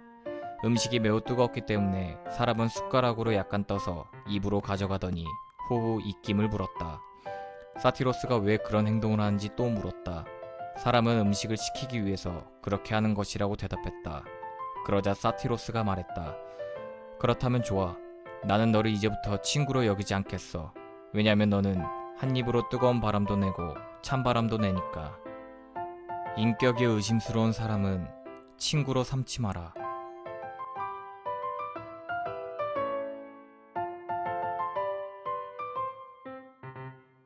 Speaker 1: 음식이 매우 뜨겁기 때문에 사람은 숟가락으로 약간 떠서 입으로 가져가더니 호호 입김을 불었다. 사티로스가 왜 그런 행동을 하는지 또 물었다. 사람은 음식을 식히기 위해서 그렇게 하는 것이라고 대답했다. 그러자 사티로스가 말했다. 그렇다면 좋아. 나는 너를 이제부터 친구로 여기지 않겠어. 왜냐면 너는 한 입으로 뜨거운 바람도 내고 찬바람도 내니까. 인격이 의심스러운 사람은 친구로 삼지 마라.